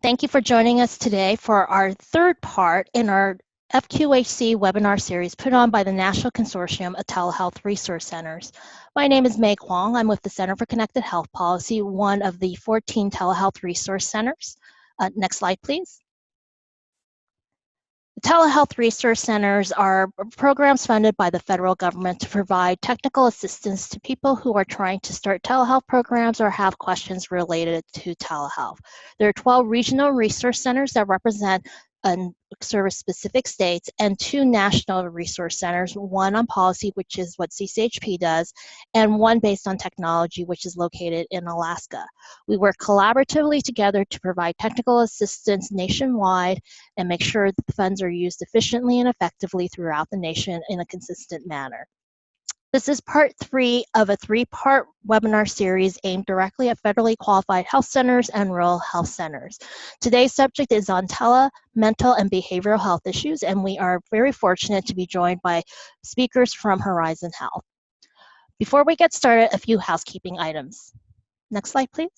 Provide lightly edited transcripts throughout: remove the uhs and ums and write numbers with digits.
Thank you for joining us today for our third part in our FQHC webinar series put on by the National Consortium of Telehealth Resource Centers. My name is Kwong. I'm with the Center for Connected Health Policy, one of the 14 telehealth resource centers. Next slide, please. The telehealth resource centers are programs funded by the federal government to provide technical assistance to people who are trying to start telehealth programs or have questions related to telehealth. There are 12 regional resource centers that represent and service specific states, and 2 national resource centers, one on policy, which is what CCHP does, and one based on technology, which is located in Alaska. We work collaboratively together to provide technical assistance nationwide and make sure that the funds are used efficiently and effectively throughout the nation in a consistent manner. This is part 3 of a 3-part webinar series aimed directly at federally qualified health centers and rural health centers. Today's subject is on telemental and behavioral health issues, and we are very fortunate to be joined by speakers from Horizon Health. Before we get started, a few housekeeping items. Next slide, please.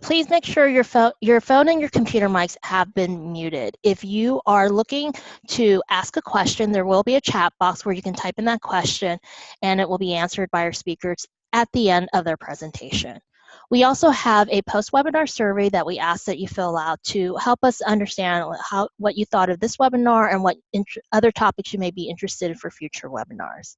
Please make sure your phone and your computer mics have been muted. If you are looking to ask a question, there will be a chat box where you can type in that question and it will be answered by our speakers at the end of their presentation. We also have a post-webinar survey that we ask that you fill out to help us understand what you thought of this webinar and what other topics you may be interested in for future webinars.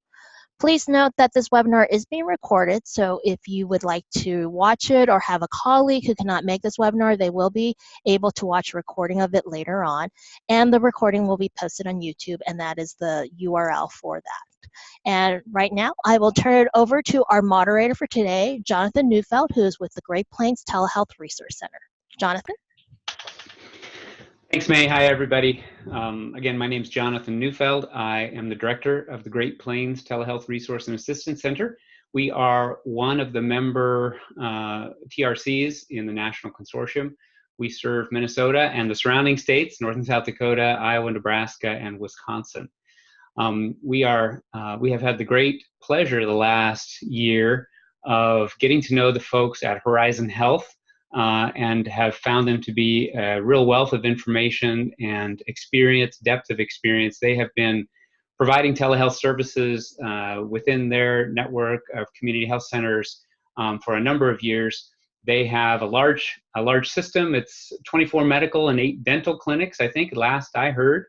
Please note that this webinar is being recorded, so if you would like to watch it or have a colleague who cannot make this webinar, they will be able to watch a recording of it later on, and the recording will be posted on YouTube, and that is the URL for that. And right now, I will turn it over to our moderator for today, Jonathan Neufeld, who is with the Great Plains Telehealth Resource Center. Jonathan? Thanks, May. Hi, everybody. Again, my name is Jonathan Neufeld. I am the director of the Great Plains Telehealth Resource and Assistance Center. We are one of the member TRCs in the National Consortium. We serve Minnesota and the surrounding states, North and South Dakota, Iowa, Nebraska, and Wisconsin. We have had the great pleasure the last year of getting to know the folks at Horizon Health, and have found them to be a real wealth of information and experience, depth of experience. They have been providing telehealth services within their network of community health centers for a number of years. They have a large system. It's 24 medical and 8 dental clinics, I think, last I heard.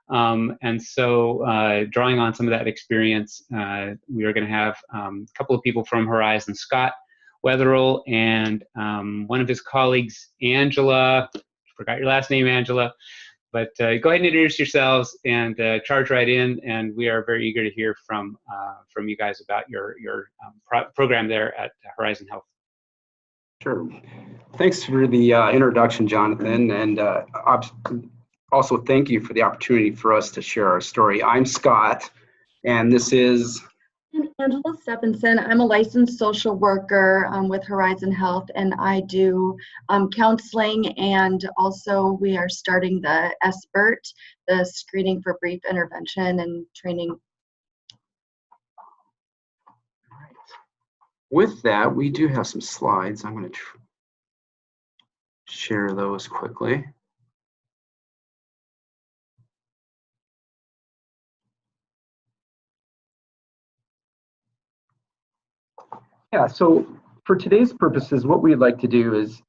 And so drawing on some of that experience, we are going to have a couple of people from Horizon, Scott Weatherill, and one of his colleagues, Angela. Forgot your last name, Angela. But go ahead and introduce yourselves and charge right in. And we are very eager to hear from you guys about your program there at Horizon Health. Sure. Thanks for the introduction, Jonathan, and also thank you for the opportunity for us to share our story. I'm Scott, and this is Angela Stephenson. I'm a licensed social worker with Horizon Health, and I do counseling, and also we are starting the SBIRT, the Screening for Brief Intervention and Training. All right. With that, we do have some slides. I'm going to share those quickly. Yeah, so for today's purposes, what we'd like to do is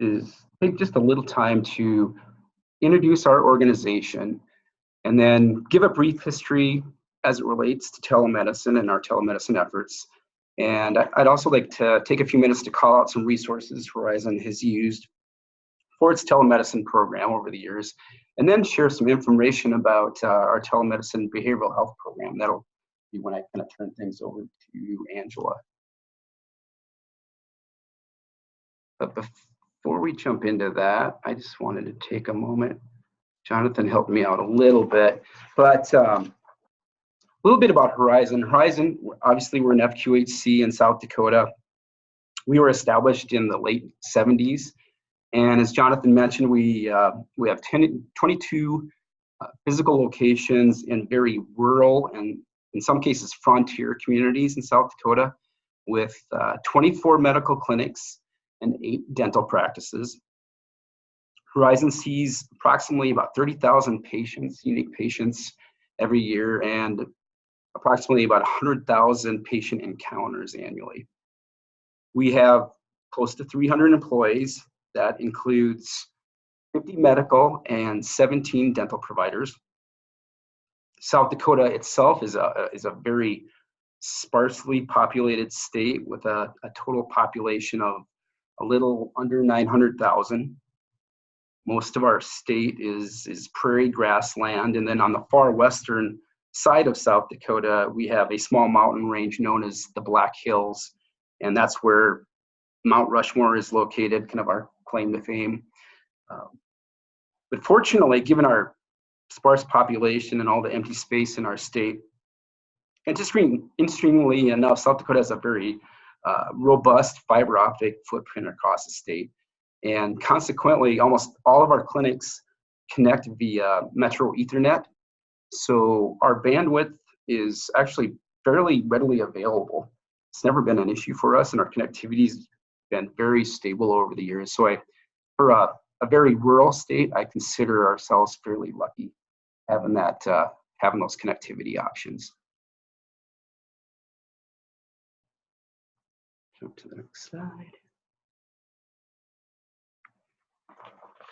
take just a little time to introduce our organization and then give a brief history as it relates to telemedicine and our telemedicine efforts. And I'd also like to take a few minutes to call out some resources Horizon has used for its telemedicine program over the years, and then share some information about our telemedicine behavioral health program. That'll be when I kind of turn things over to Angela. But before we jump into that, I just wanted to take a moment. Jonathan helped me out a little bit, but a little bit about Horizon. Horizon, obviously, we're an FQHC in South Dakota. We were established in the late 70s, and as Jonathan mentioned, we have 22 physical locations in very rural and, in some cases, frontier communities in South Dakota, with 24 medical clinics and 8 dental practices. Horizon sees approximately about 30,000 patients, unique patients every year, and approximately about 100,000 patient encounters annually. We have close to 300 employees. That includes 50 medical and 17 dental providers. South Dakota itself is a very sparsely populated state with a total population of a little under 900,000. Most of our state is prairie grassland, and then on the far western side of South Dakota, we have a small mountain range known as the Black Hills, and that's where Mount Rushmore is located, kind of our claim to fame. But fortunately, given our sparse population and all the empty space in our state, interestingly enough, South Dakota has a very robust fiber optic footprint across the state. And consequently, almost all of our clinics connect via Metro Ethernet. So our bandwidth is actually fairly readily available. It's never been an issue for us, and our connectivity's been very stable over the years. So for a very rural state, I consider ourselves fairly lucky having that, having those connectivity options. Jump to the next slide.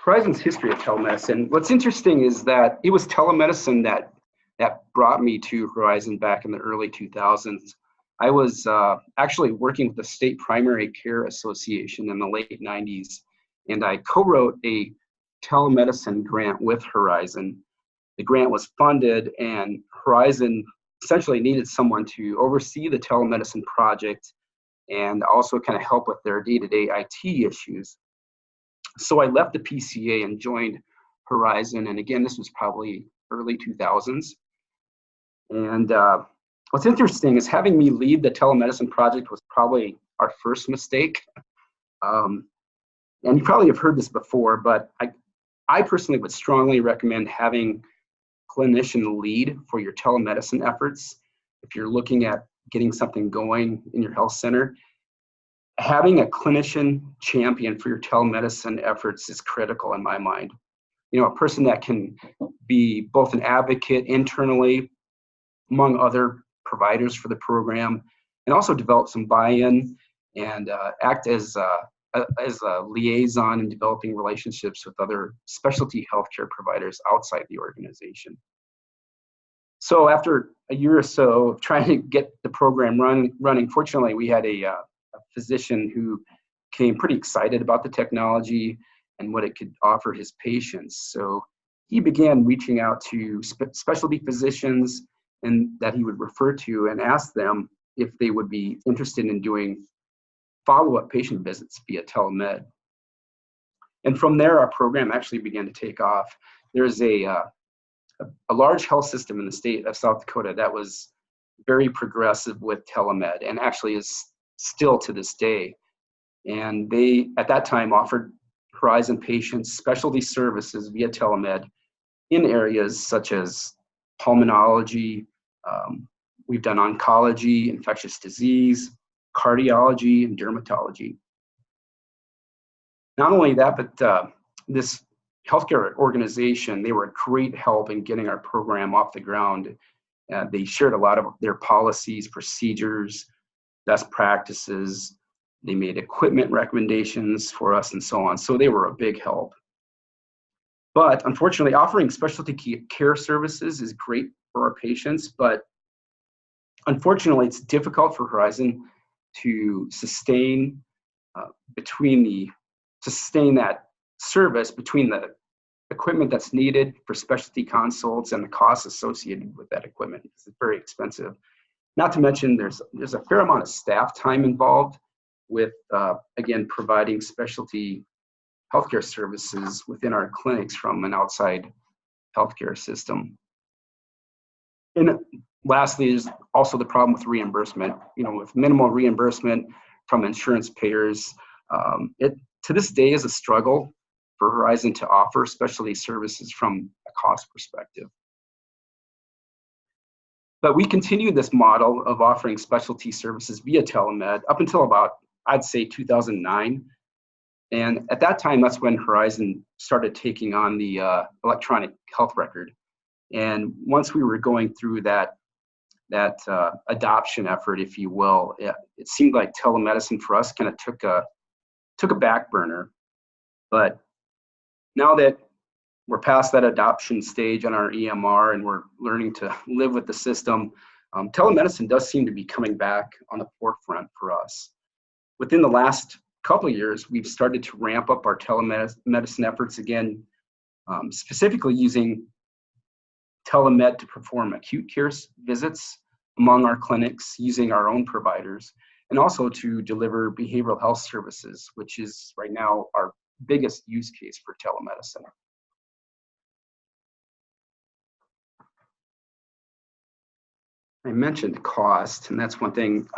Horizon's history of telemedicine. What's interesting is that it was telemedicine that brought me to Horizon back in the early 2000s. I was actually working with the State Primary Care Association in the late 90s, and I co-wrote a telemedicine grant with Horizon. The grant was funded, and Horizon essentially needed someone to oversee the telemedicine project and also kind of help with their day-to-day IT issues. So I left the PCA and joined Horizon, and again, this was probably early 2000s. And what's interesting is having me lead the telemedicine project was probably our first mistake. And you probably have heard this before, but I personally would strongly recommend having clinician lead for your telemedicine efforts. If you're looking at getting something going in your health center, having a clinician champion for your telemedicine efforts is critical in my mind. You know, a person that can be both an advocate internally among other providers for the program, and also develop some buy-in and act as a liaison in developing relationships with other specialty healthcare providers outside the organization. So after a year or so of trying to get the program running, fortunately we had a physician who became pretty excited about the technology and what it could offer his patients. So he began reaching out to specialty physicians and that he would refer to and ask them if they would be interested in doing follow-up patient visits via telemed. And from there, our program actually began to take off. There's a large health system in the state of South Dakota that was very progressive with telemed and actually is still to this day. And they, at that time, offered Horizon patients specialty services via telemed in areas such as pulmonology, we've done oncology, infectious disease, cardiology, and dermatology. Not only that, but this healthcare organization, they were a great help in getting our program off the ground. They shared a lot of their policies, procedures, best practices. They made equipment recommendations for us and so on. So they were a big help. But unfortunately, offering specialty care services is great for our patients, but unfortunately, it's difficult for Horizon to sustain that service between the equipment that's needed for specialty consults and the costs associated with that equipment. It's very expensive. Not to mention, there's a fair amount of staff time involved with, again, providing specialty healthcare services within our clinics from an outside healthcare system. And lastly, there's also the problem with reimbursement. You know, with minimal reimbursement from insurance payers, it to this day is a struggle for Horizon to offer specialty services from a cost perspective. But we continued this model of offering specialty services via telemed up until about, I'd say, 2009. And at that time, that's when Horizon started taking on the electronic health record. And once we were going through that adoption effort, if you will, it seemed like telemedicine for us kind of took a back burner. But now that we're past that adoption stage on our EMR and we're learning to live with the system, telemedicine does seem to be coming back on the forefront for us. Within the last couple of years, we've started to ramp up our telemedicine efforts again, specifically using telemed to perform acute care visits among our clinics, using our own providers, and also to deliver behavioral health services, which is right now our biggest use case for telemedicine. I mentioned cost, and that's one thing.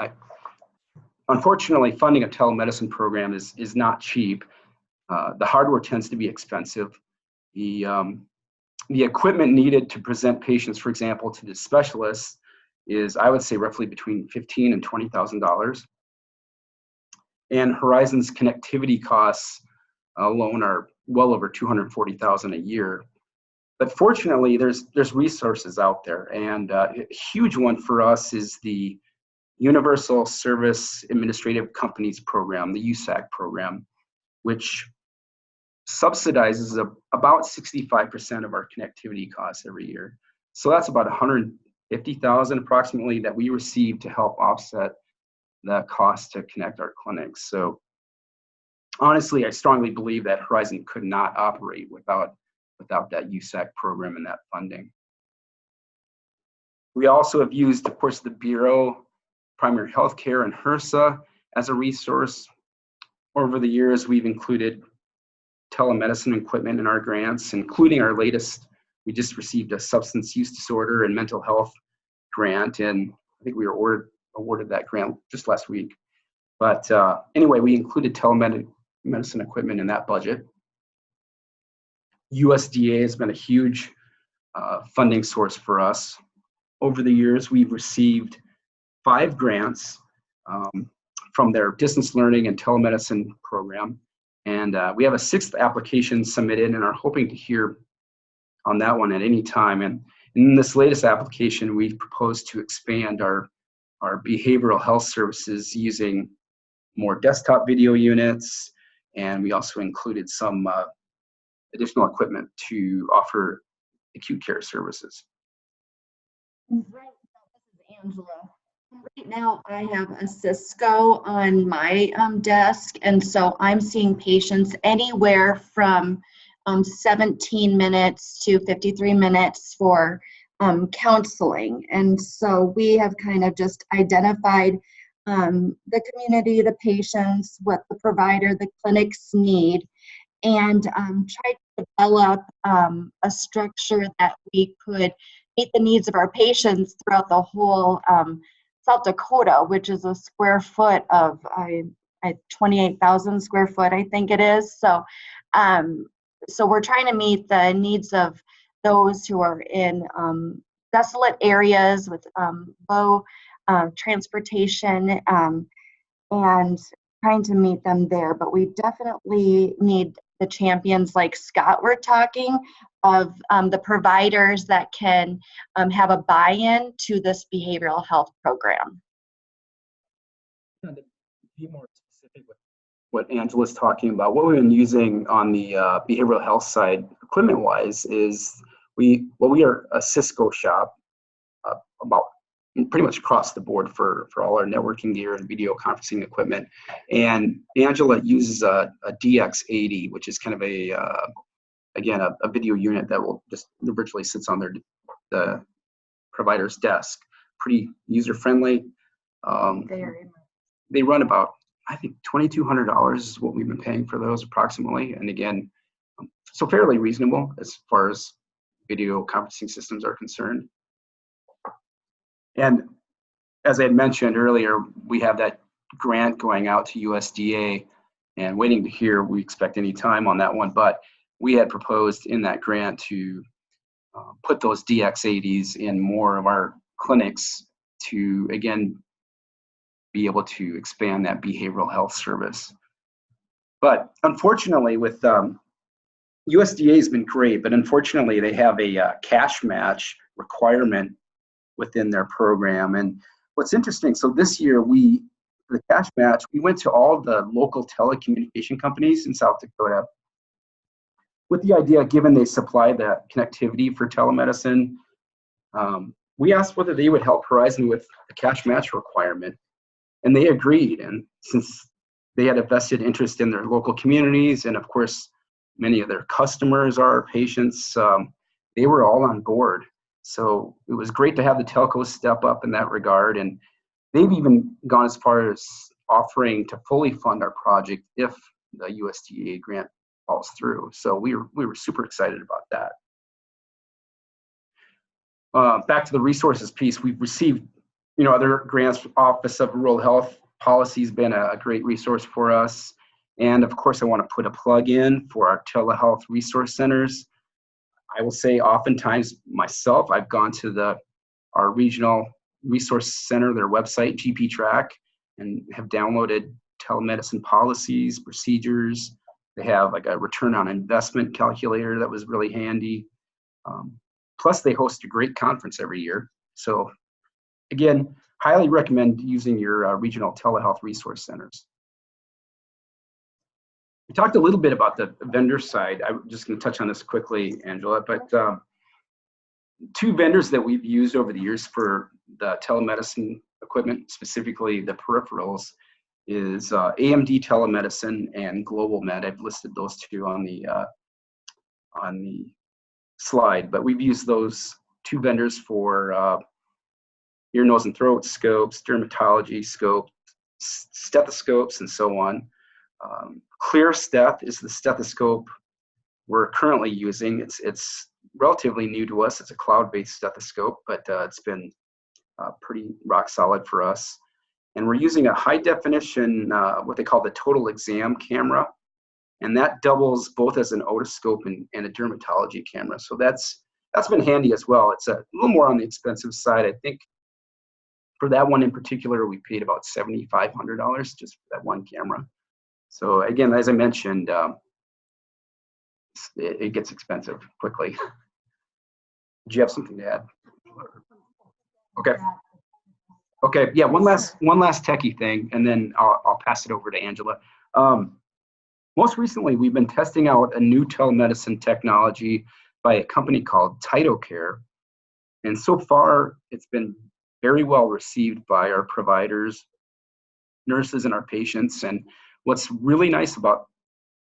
Unfortunately, funding a telemedicine program is not cheap. The hardware tends to be expensive. The equipment needed to present patients, for example, to the specialists is, I would say, roughly between $15,000 and $20,000. And Horizon's connectivity costs alone are well over $240,000 a year. But fortunately, there's resources out there, and a huge one for us is the Universal Service Administrative Companies Program, the USAC program, which subsidizes about 65% of our connectivity costs every year. So that's about $150,000 approximately that we receive to help offset the cost to connect our clinics. So honestly, I strongly believe that Horizon could not operate without that USAC program and that funding. We also have used, of course, the Bureau, Primary Healthcare, and HRSA as a resource. Over the years, we've included telemedicine equipment in our grants, including our latest. We just received a substance use disorder and mental health grant, and I think we were awarded that grant just last week. But anyway, we included telemedicine equipment in that budget. USDA has been a huge funding source for us. Over the years, we've received 5 grants from their distance learning and telemedicine program. And we have a 6th application submitted and are hoping to hear on that one at any time. And in this latest application, we've proposed to expand our behavioral health services using more desktop video units. And we also included some additional equipment to offer acute care services. Right, this is Angela. Right now, I have a Cisco on my desk, and so I'm seeing patients anywhere from 17 minutes to 53 minutes for counseling. And so we have kind of just identified the community, the patients, what the provider, the clinics need, and try to develop a structure that we could meet the needs of our patients throughout the whole South Dakota, which is a square foot of 28,000 square foot, I think it is. So, so we're trying to meet the needs of those who are in desolate areas with low transportation, and trying to meet them there. But we definitely need the champions like Scott we're talking of the providers that can have a buy-in to this behavioral health program. To be more specific with what Angela's talking about, what we've been using on the behavioral health side, equipment-wise, is we are a Cisco shop, about pretty much across the board for all our networking gear and video conferencing equipment. And Angela uses a DX80, which is kind of again, a video unit that will just virtually sits on the provider's desk. Pretty user-friendly. They run about, I think, $2,200 is what we've been paying for those approximately. And again, so fairly reasonable as far as video conferencing systems are concerned. And as I had mentioned earlier, we have that grant going out to USDA and waiting to hear. We expect any time on that one, but we had proposed in that grant to put those DX80s in more of our clinics to, again, be able to expand that behavioral health service. But unfortunately, with USDA has been great, but unfortunately they have a cash match requirement within their program. And what's interesting, so this year for the cash match, we went to all the local telecommunication companies in South Dakota with the idea, given they supply the connectivity for telemedicine, we asked whether they would help Horizon with the cash match requirement, and they agreed. And since they had a vested interest in their local communities, and of course, many of their customers are patients, they were all on board. So it was great to have the telcos step up in that regard, and they've even gone as far as offering to fully fund our project if the USDA grant falls through. So we were super excited about that. Back to the resources piece, we've received, other grants. Office of Rural Health Policy has been a great resource for us. And of course, I want to put a plug in for our telehealth resource centers. I will say oftentimes myself, I've gone to our regional resource center, their website, GP Track, and have downloaded telemedicine policies, procedures. They have like a return on investment calculator that was really handy. Plus, they host a great conference every year. So again, highly recommend using your regional telehealth resource centers. We talked a little bit about the vendor side. I'm just going to touch on this quickly, Angela, but two vendors that we've used over the years for the telemedicine equipment, specifically the peripherals, is AMD Telemedicine and Global Med. I've listed those two on the slide, but we've used those two vendors for ear, nose, and throat scopes, dermatology scopes, stethoscopes, and so on. ClearSteth is the stethoscope we're currently using. It's relatively new to us. It's a cloud-based stethoscope, but it's been pretty rock solid for us. And we're using a high definition, what they call the total exam camera. And that doubles both as an otoscope and a dermatology camera. So that's been handy as well. It's a little more on the expensive side. I think for that one in particular, we paid about $7,500 just for that one camera. So again, as I mentioned, it gets expensive quickly. Do you have something to add? Okay. Okay. Yeah. One last techie thing, and then I'll pass it over to Angela. Most recently, we've been testing out a new telemedicine technology by a company called TitleCare, and so far it's been very well received by our providers, nurses, and our patients. And what's really nice about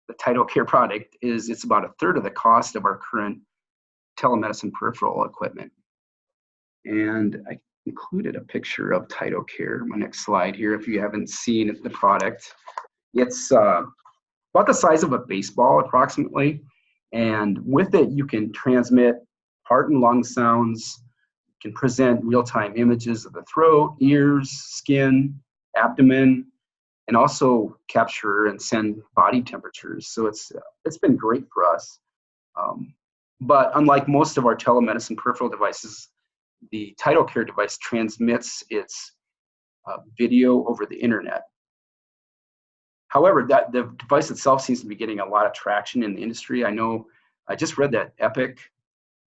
the TitleCare product is it's about 1/3 of the cost of our current telemedicine peripheral equipment. And I included a picture of TitleCare. My next slide here, if you haven't seen the product. It's about the size of a baseball approximately. And with it, you can transmit heart and lung sounds, you can present real-time images of the throat, ears, skin, abdomen, and also capture and send body temperatures. So it's been great for us. But unlike most of our telemedicine peripheral devices, the TitleCare device transmits its video over the internet. However, the device itself seems to be getting a lot of traction in the industry. I know I just read that Epic,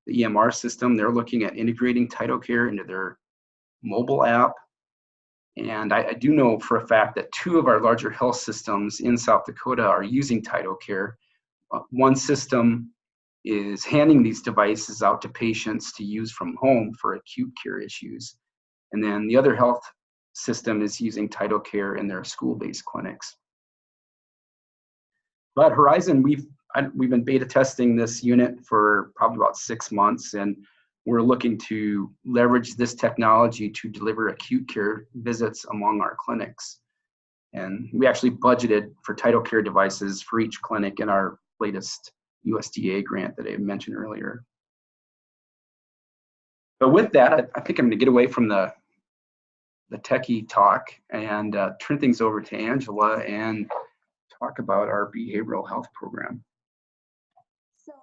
the EMR system, they're looking at integrating TitleCare into their mobile app. And I do know for a fact that 2 of our larger health systems in South Dakota are using TitleCare. One system is handing these devices out to patients to use from home for acute care issues. And then the other health system is using TitleCare in their school-based clinics. But Horizon, we've been beta testing this unit for probably about 6 months, and we're looking to leverage this technology to deliver acute care visits among our clinics. And we actually budgeted for TitleCare devices for each clinic in our latest USDA grant that I mentioned earlier. But with that, I think I'm gonna get away from the techie talk and turn things over to Angela and talk about our behavioral health program. So,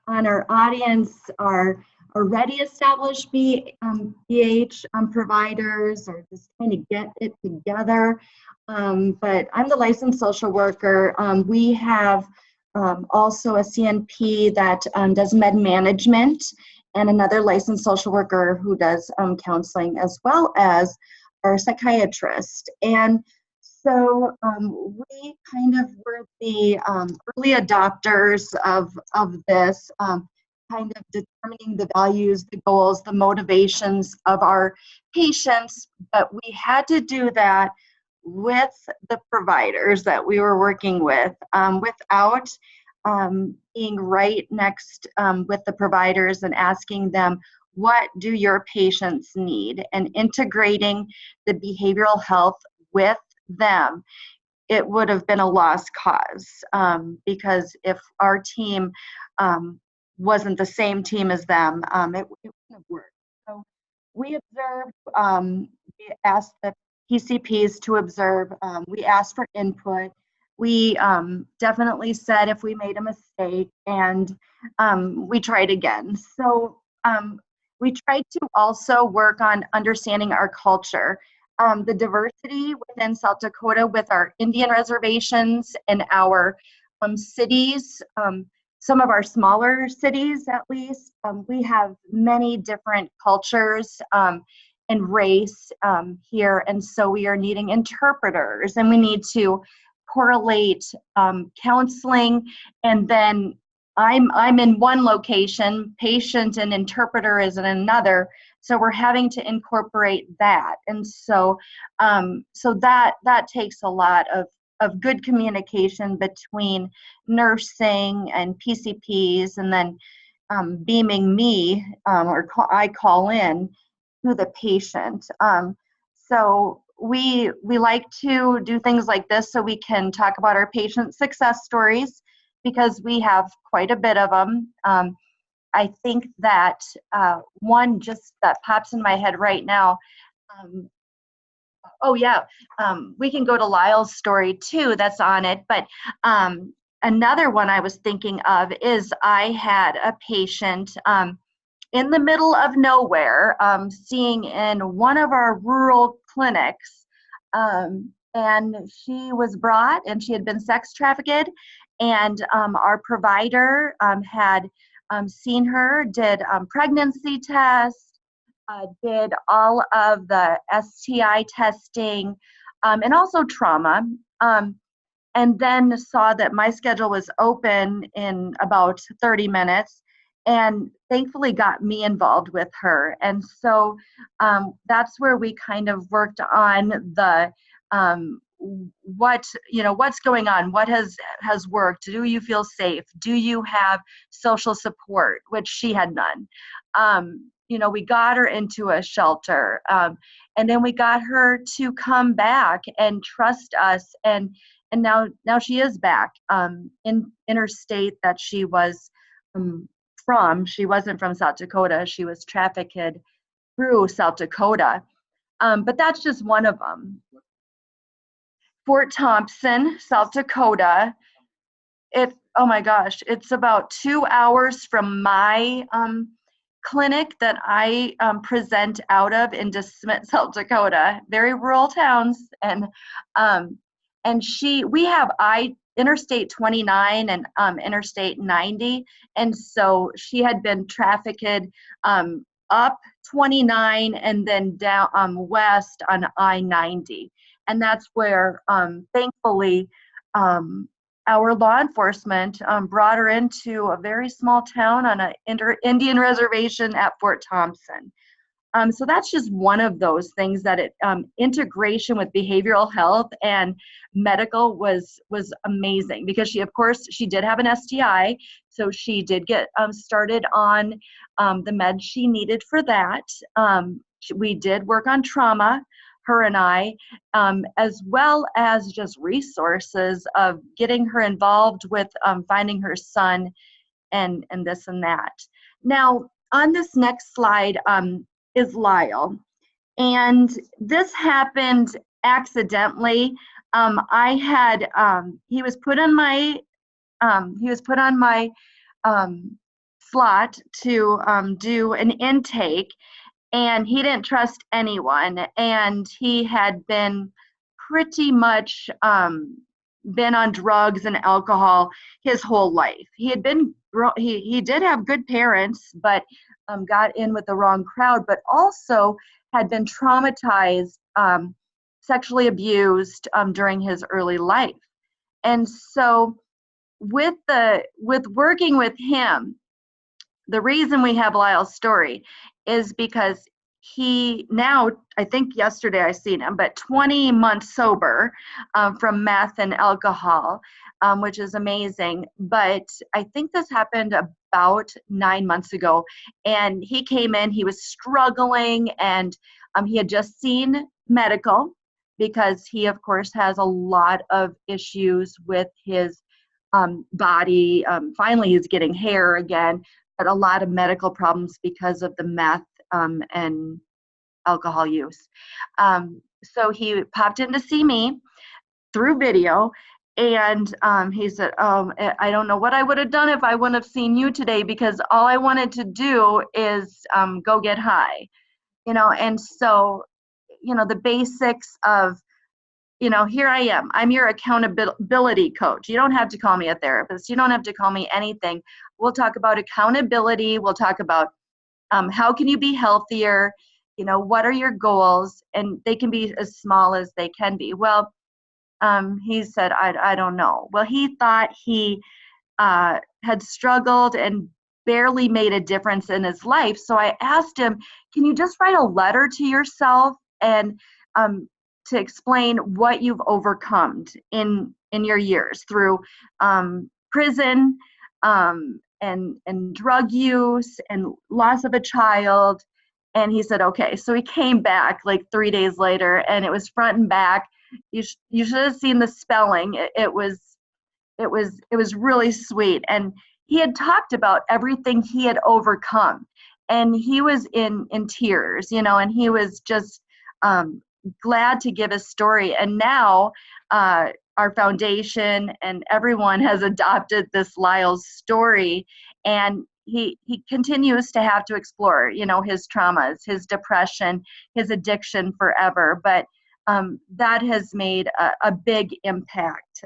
on our audience are already established BH providers or just trying to get it together. But I'm the licensed social worker. We have also a CNP that does med management, and another licensed social worker who does counseling, as well as our psychiatrist. And so we kind of were the early adopters of this, kind of determining the values, the goals, the motivations of our patients, but we had to do that with the providers that we were working with, without being right next with the providers and asking them, what do your patients need? And integrating the behavioral health with them. It would have been a lost cause, because if our team wasn't the same team as them, it wouldn't have worked. So we observed, we asked the PCPs to observe, we asked for input. We definitely said if we made a mistake, and we tried again. So we tried to also work on understanding our culture, the diversity within South Dakota with our Indian reservations and our cities. Some of our smaller cities, at least, we have many different cultures and race here, and so we are needing interpreters, and we need to correlate counseling, and then I'm in one location, patient and interpreter is in another, so we're having to incorporate that, and so that takes a lot of good communication between nursing and PCPs, and then beaming me, I call in to the patient. So we like to do things like this so we can talk about our patient success stories, because we have quite a bit of them. I think that one just that pops in my head right now, oh yeah, we can go to Lyle's story too, that's on it, but another one I was thinking of is I had a patient in the middle of nowhere, seeing in one of our rural clinics, and she was brought and she had been sex trafficked, and our provider had seen her, did pregnancy tests, did all of the STI testing, and also trauma, and then saw that my schedule was open in about 30 minutes, and thankfully got me involved with her. And so that's where we kind of worked on the what's going on, what has worked, do you feel safe, do you have social support, which she had none. We got her into a shelter, and then we got her to come back and trust us, and now she is back in interstate that she was from. She wasn't from South Dakota. She was trafficked through South Dakota, but that's just one of them. Fort Thompson, South Dakota. Oh my gosh, it's about 2 hours from my clinic that I present out of in DeSmet, South Dakota. Very rural towns, and we have Interstate 29 and Interstate 90, and so she had been trafficked up 29 and then down west on I-90, and that's where thankfully our law enforcement brought her into a very small town on an Indian reservation at Fort Thompson. So that's just one of those things that integration with behavioral health and medical was amazing, because she did have an STI, so she did get started on the meds she needed for that. We did work on trauma, her and I, as well as just resources of getting her involved with finding her son and this and that. Now, on this next slide is Lyle, and this happened accidentally. He was put on my slot to do an intake, and he didn't trust anyone, and he had been pretty much been on drugs and alcohol his whole life. He did have good parents, but got in with the wrong crowd, but also had been traumatized, sexually abused during his early life. And so with working with him, the reason we have Lyle's story is because he now, I think yesterday I seen him, but 20 months sober from meth and alcohol, which is amazing. But I think this happened about 9 months ago, and he came in, he was struggling, and he had just seen medical because he, of course, has a lot of issues with his body. Finally, he's getting hair again, but a lot of medical problems because of the meth and alcohol use. So he popped in to see me through video, and he said, I don't know what I would have done if I wouldn't have seen you today, because all I wanted to do is go get high, and so, the basics of, here I am. I'm your accountability coach. You don't have to call me a therapist. You don't have to call me anything. We'll talk about accountability. We'll talk about how can you be healthier? What are your goals? And they can be as small as they can be. Well, he said, I don't know. Well, he thought he had struggled and barely made a difference in his life. So I asked him, can you just write a letter to yourself and to explain what you've overcome in your years through prison and drug use and loss of a child? And he said, okay. So he came back like 3 days later, and it was front and back. You should have seen the spelling. It was really sweet. And he had talked about everything he had overcome, and he was in tears, and he was just glad to give his story. And now our foundation and everyone has adopted this Lyle's story, and he continues to have to explore, his traumas, his depression, his addiction forever. But that has made a big impact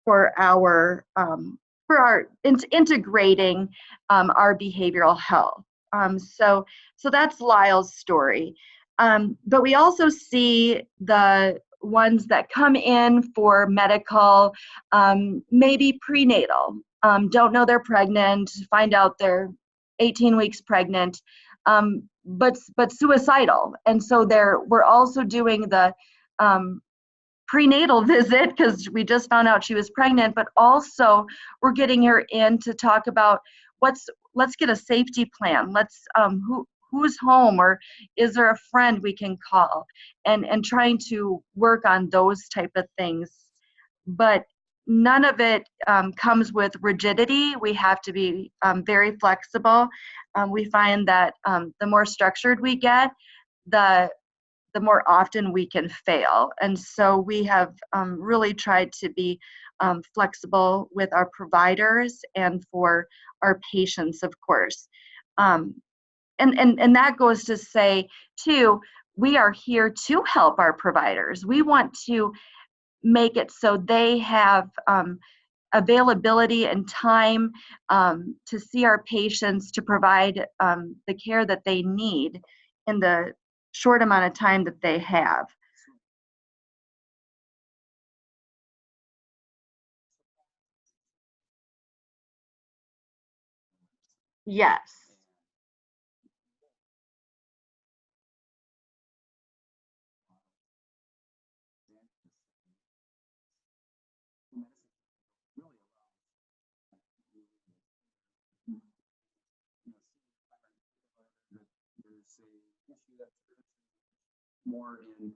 for our integrating our behavioral health. So that's Lyle's story. But we also see the ones that come in for medical, maybe prenatal, don't know they're pregnant, find out they're 18 weeks pregnant, but suicidal. And so we're also doing the prenatal visit because we just found out she was pregnant, but also we're getting her in to talk about let's get a safety plan. Let's who's home, or is there a friend we can call, and trying to work on those type of things. But none of it comes with rigidity. We have to be very flexible. We find that the more structured we get, the more often we can fail. And so we have really tried to be flexible with our providers and for our patients, of course. And that goes to say, too, we are here to help our providers. We want to make it so they have availability and time to see our patients, to provide the care that they need in the short amount of time that they have. Yes. More in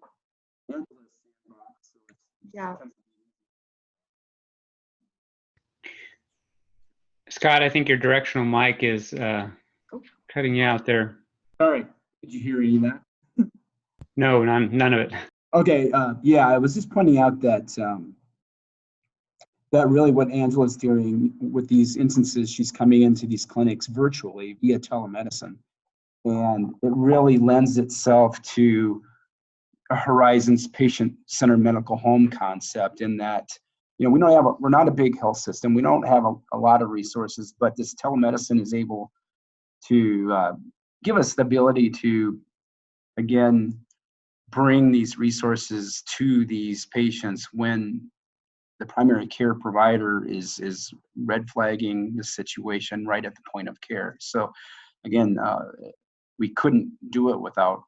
ambulance sandbox, so it's Yeah. Scott, I think your directional mic is cutting you out there. Sorry, did you hear any of that? No, none of it. Okay, yeah, I was just pointing out that that really what Angela's doing with these instances, she's coming into these clinics virtually via telemedicine. And it really lends itself to a Horizons patient-centered medical home concept in that, you know, we're not a big health system. We don't have a lot of resources, but this telemedicine is able to give us the ability to, again, bring these resources to these patients when the primary care provider is red flagging the situation right at the point of care. So again, we couldn't do it without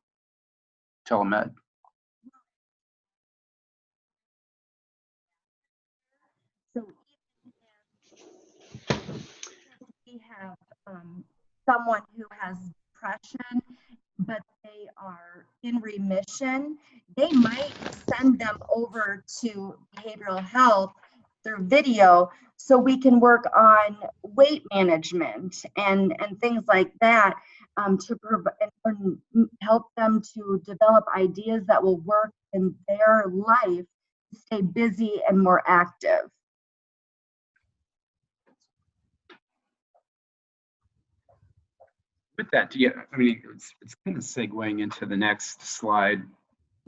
telemed. So we have someone who has depression, but they are in remission, they might send them over to behavioral health through video so we can work on weight management and things like that to provide and help them to develop ideas that will work in their life to stay busy and more active. With that, I mean, it's kind of segueing into the next slide.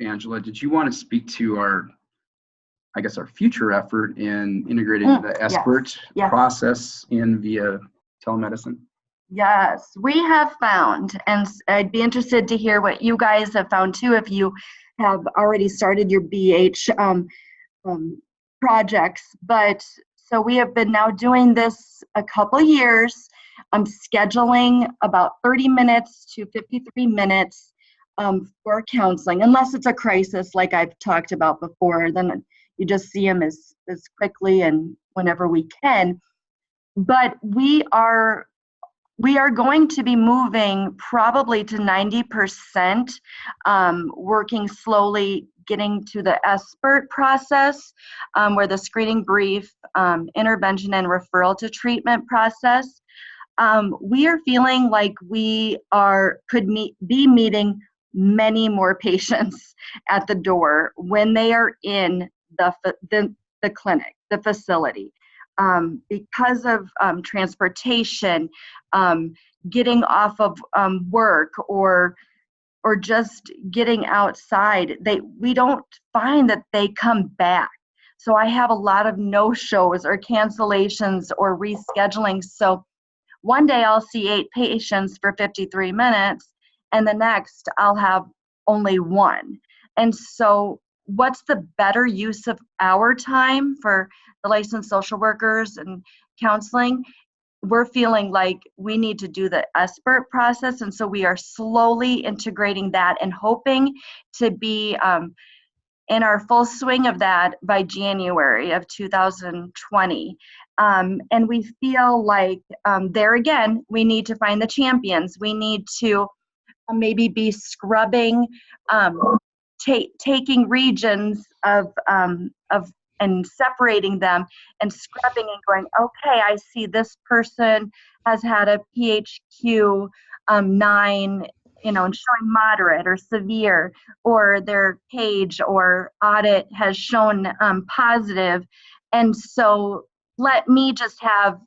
Angela, did you want to speak to our future effort in integrating the expert process in via telemedicine? Yes, we have found, and I'd be interested to hear what you guys have found too, if you have already started your BH projects. But so we have been now doing this a couple years. Scheduling about 30 minutes to 53 minutes for counseling, unless it's a crisis like I've talked about before. Then you just see them as quickly and whenever we can. But we are going to be moving probably to 90%, working slowly, getting to the SBIRT process, where the screening brief, intervention and referral to treatment process. We are feeling like we could be meeting many more patients at the door when they are in the clinic, the facility. Because of transportation, getting off of work or just getting outside, we don't find that they come back. So I have a lot of no-shows or cancellations or rescheduling. So one day I'll see 8 patients for 53 minutes, and the next I'll have only 1. And so what's the better use of our time for the licensed social workers and counseling? We're feeling like we need to do the SBIRT process, and so we are slowly integrating that and hoping to be in our full swing of that by January of 2020. And we feel like there again, we need to find the champions. We need to maybe be scrubbing, taking regions of and separating them and scrubbing and going, okay, I see this person has had a PHQ 9, and showing moderate or severe, or their page or audit has shown positive. And so let me just have,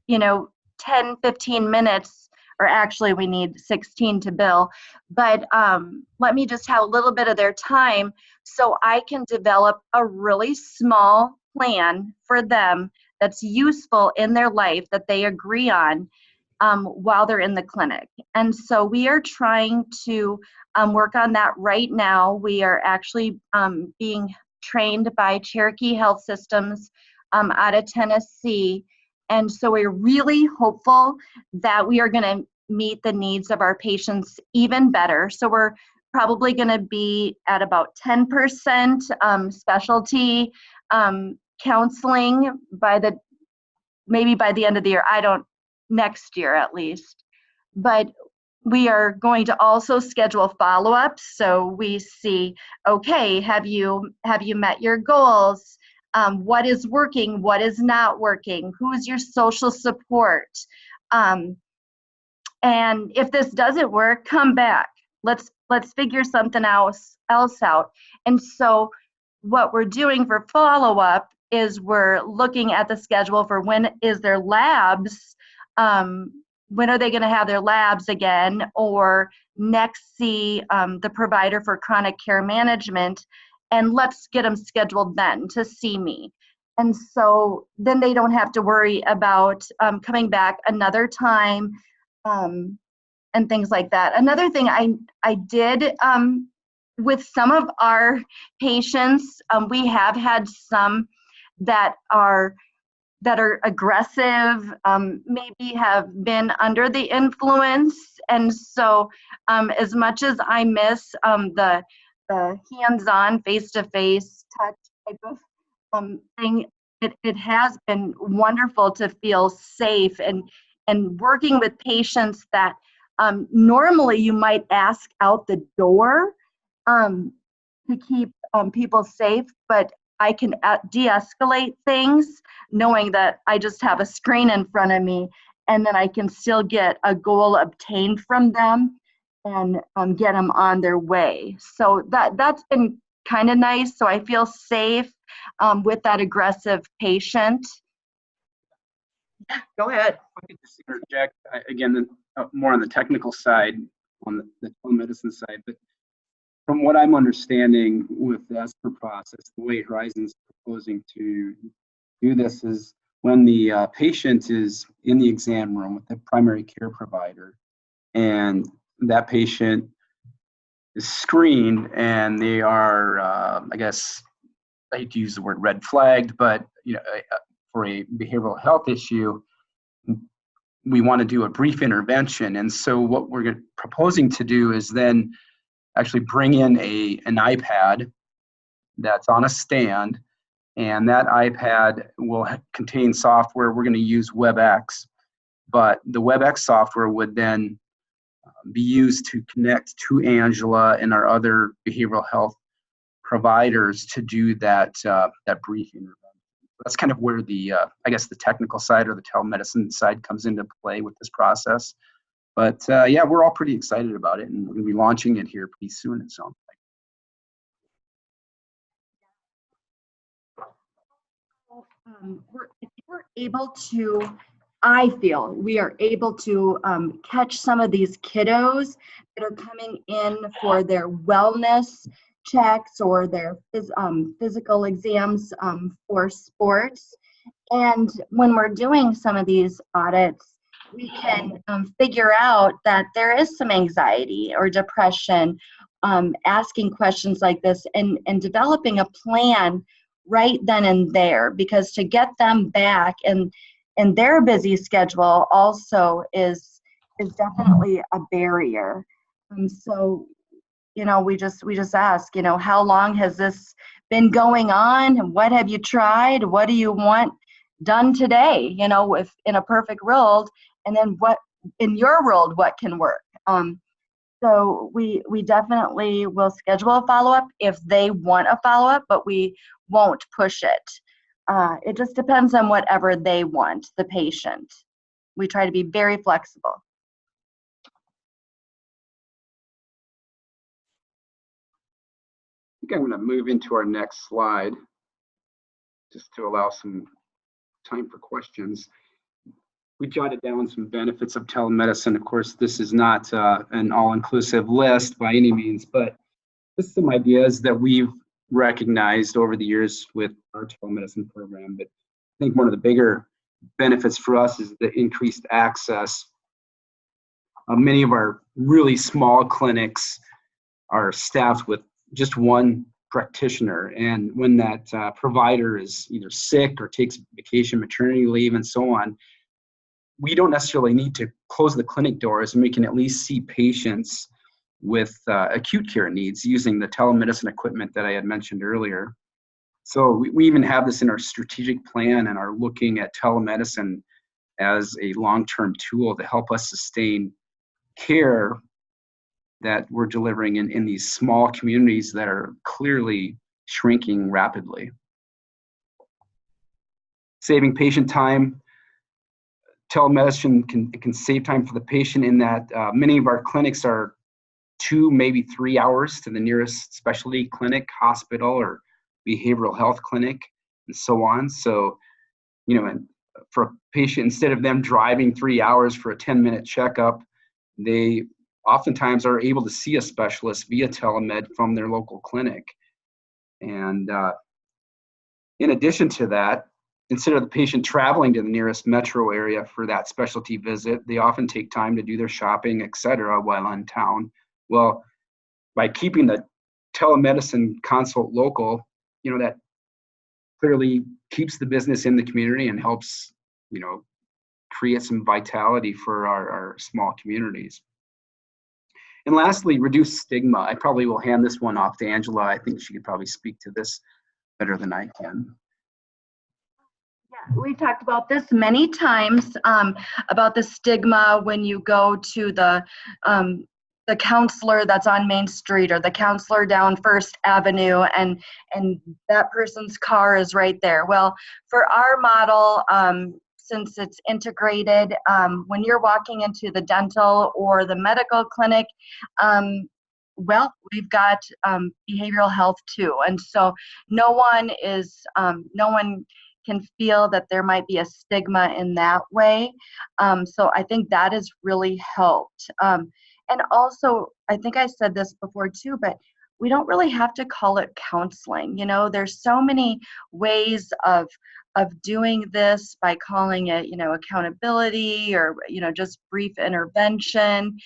10, 15 minutes, or actually we need 16 to bill, but let me just have a little bit of their time so I can develop a really small plan for them that's useful in their life that they agree on while they're in the clinic. And so we are trying to work on that right now. We are actually being trained by Cherokee Health Systems out of Tennessee. And so we're really hopeful that we are going to meet the needs of our patients even better. So we're probably going to be at about 10% specialty counseling maybe by the end of the year. Next year at least. But we are going to also schedule follow-ups, so we see, okay, have you met your goals? What is working? What is not working? Who's your social support? And if this doesn't work, come back. Let's figure something else out. And so what we're doing for follow-up is we're looking at the schedule for when is their labs, when are they going to have their labs again, or next see the provider for chronic care management, and let's get them scheduled then to see me. And so then they don't have to worry about coming back another time and things like that. Another thing I did with some of our patients, we have had some that are aggressive, maybe have been under the influence. And so as much as I miss the hands-on, face-to-face touch type of thing, it has been wonderful to feel safe and working with patients that normally you might ask out the door to keep people safe, but I can de-escalate things knowing that I just have a screen in front of me, and then I can still get a goal obtained from them and get them on their way. So that's been kind of nice. So I feel safe with that aggressive patient. Go ahead. If I could just interject, again, more on the technical side, on the telemedicine side, but from what I'm understanding with the ESPER process, the way Horizon's proposing to do this is when the patient is in the exam room with the primary care provider, and that patient is screened, and they are, I guess, I hate to use the word red flagged, but for a behavioral health issue, we want to do a brief intervention. And so what we're proposing to do is then actually bring in an iPad that's on a stand, and that iPad will contain software. We're going to use WebEx, but the WebEx software would then be used to connect to Angela and our other behavioral health providers to do that brief intervention. That's kind of where the I guess the technical side or the telemedicine side comes into play with this process. But yeah, we're all pretty excited about it, and we're going to be launching it here pretty soon, it sounds like. We're able to, I feel we are able to catch some of these kiddos that are coming in for their wellness checks or their physical exams for sports. And when we're doing some of these audits, we can figure out that there is some anxiety or depression, asking questions like this and developing a plan right then and there, because to get them back and their busy schedule also is definitely a barrier. So, we just ask, how long has this been going on? What have you tried? What do you want done today? If in a perfect world, and then what in your world, what can work? So we definitely will schedule a follow-up if they want a follow-up, but we won't push it. It just depends on whatever they want, the patient. We try to be very flexible. I think I'm going to move into our next slide just to allow some time for questions. We jotted down some benefits of telemedicine. Of course, this is not an all-inclusive list by any means, but just some ideas that we've recognized over the years with our telemedicine program. But I think one of the bigger benefits for us is the increased access. Many of our really small clinics are staffed with just one practitioner, and when that provider is either sick or takes vacation, maternity leave, and so on, we don't necessarily need to close the clinic doors, and we can at least see patients with acute care needs using the telemedicine equipment that I had mentioned earlier. So we even have this in our strategic plan and are looking at telemedicine as a long-term tool to help us sustain care that we're delivering in these small communities that are clearly shrinking rapidly. Saving patient time. Telemedicine can save time for the patient in that many of our clinics are 2, maybe 3 hours to the nearest specialty clinic, hospital, or behavioral health clinic. and so on. So, and for a patient, instead of them driving 3 hours for a 10-minute checkup, they oftentimes are able to see a specialist via telemed from their local clinic. And in addition to that, instead of the patient traveling to the nearest metro area for that specialty visit, they often take time to do their shopping, et cetera, while in town. Well, by keeping the telemedicine consult local, that clearly keeps the business in the community and helps, create some vitality for our small communities. And lastly, reduce stigma. I probably will hand this one off to Angela. I think she could probably speak to this better than I can. Yeah, we talked about this many times, about the stigma when you go to the counselor that's on Main Street or the counselor down First Avenue, and that person's car is right there. Well, for our model, since it's integrated, when you're walking into the dental or the medical clinic, well, we've got behavioral health too, and so no one can feel that there might be a stigma in that way. So I think that has really helped. And also, I think I said this before too, but we don't really have to call it counseling. There's so many ways of doing this by calling it, accountability or, just brief intervention.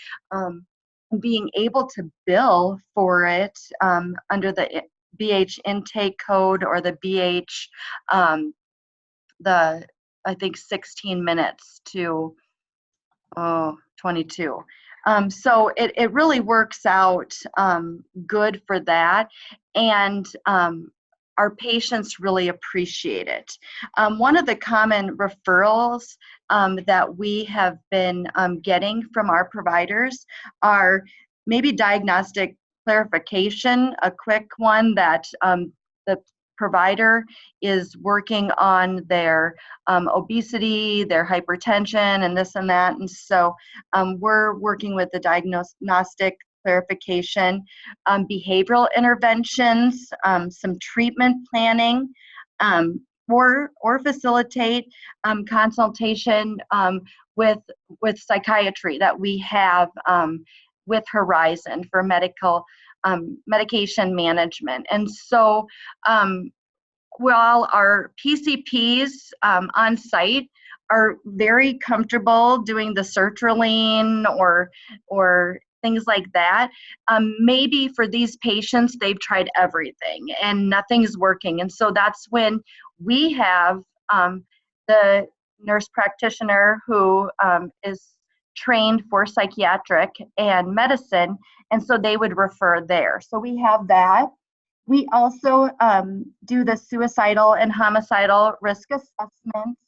Being able to bill for it under the BH intake code or the BH, I think 16 minutes to 22. So it really works out good for that, and our patients really appreciate it. One of the common referrals that we have been getting from our providers are maybe diagnostic clarification, a quick one that the provider is working on their obesity, their hypertension, and this and that. And so we're working with the diagnostic clarification, behavioral interventions, some treatment planning, or facilitate consultation with psychiatry that we have with Horizon for medication management. And so while our PCPs on site are very comfortable doing the sertraline or things like that, maybe for these patients they've tried everything and nothing's working. And so that's when we have the nurse practitioner who is trained for psychiatric and medicine, and so they would refer there. So we have that. We also do the suicidal and homicidal risk assessments,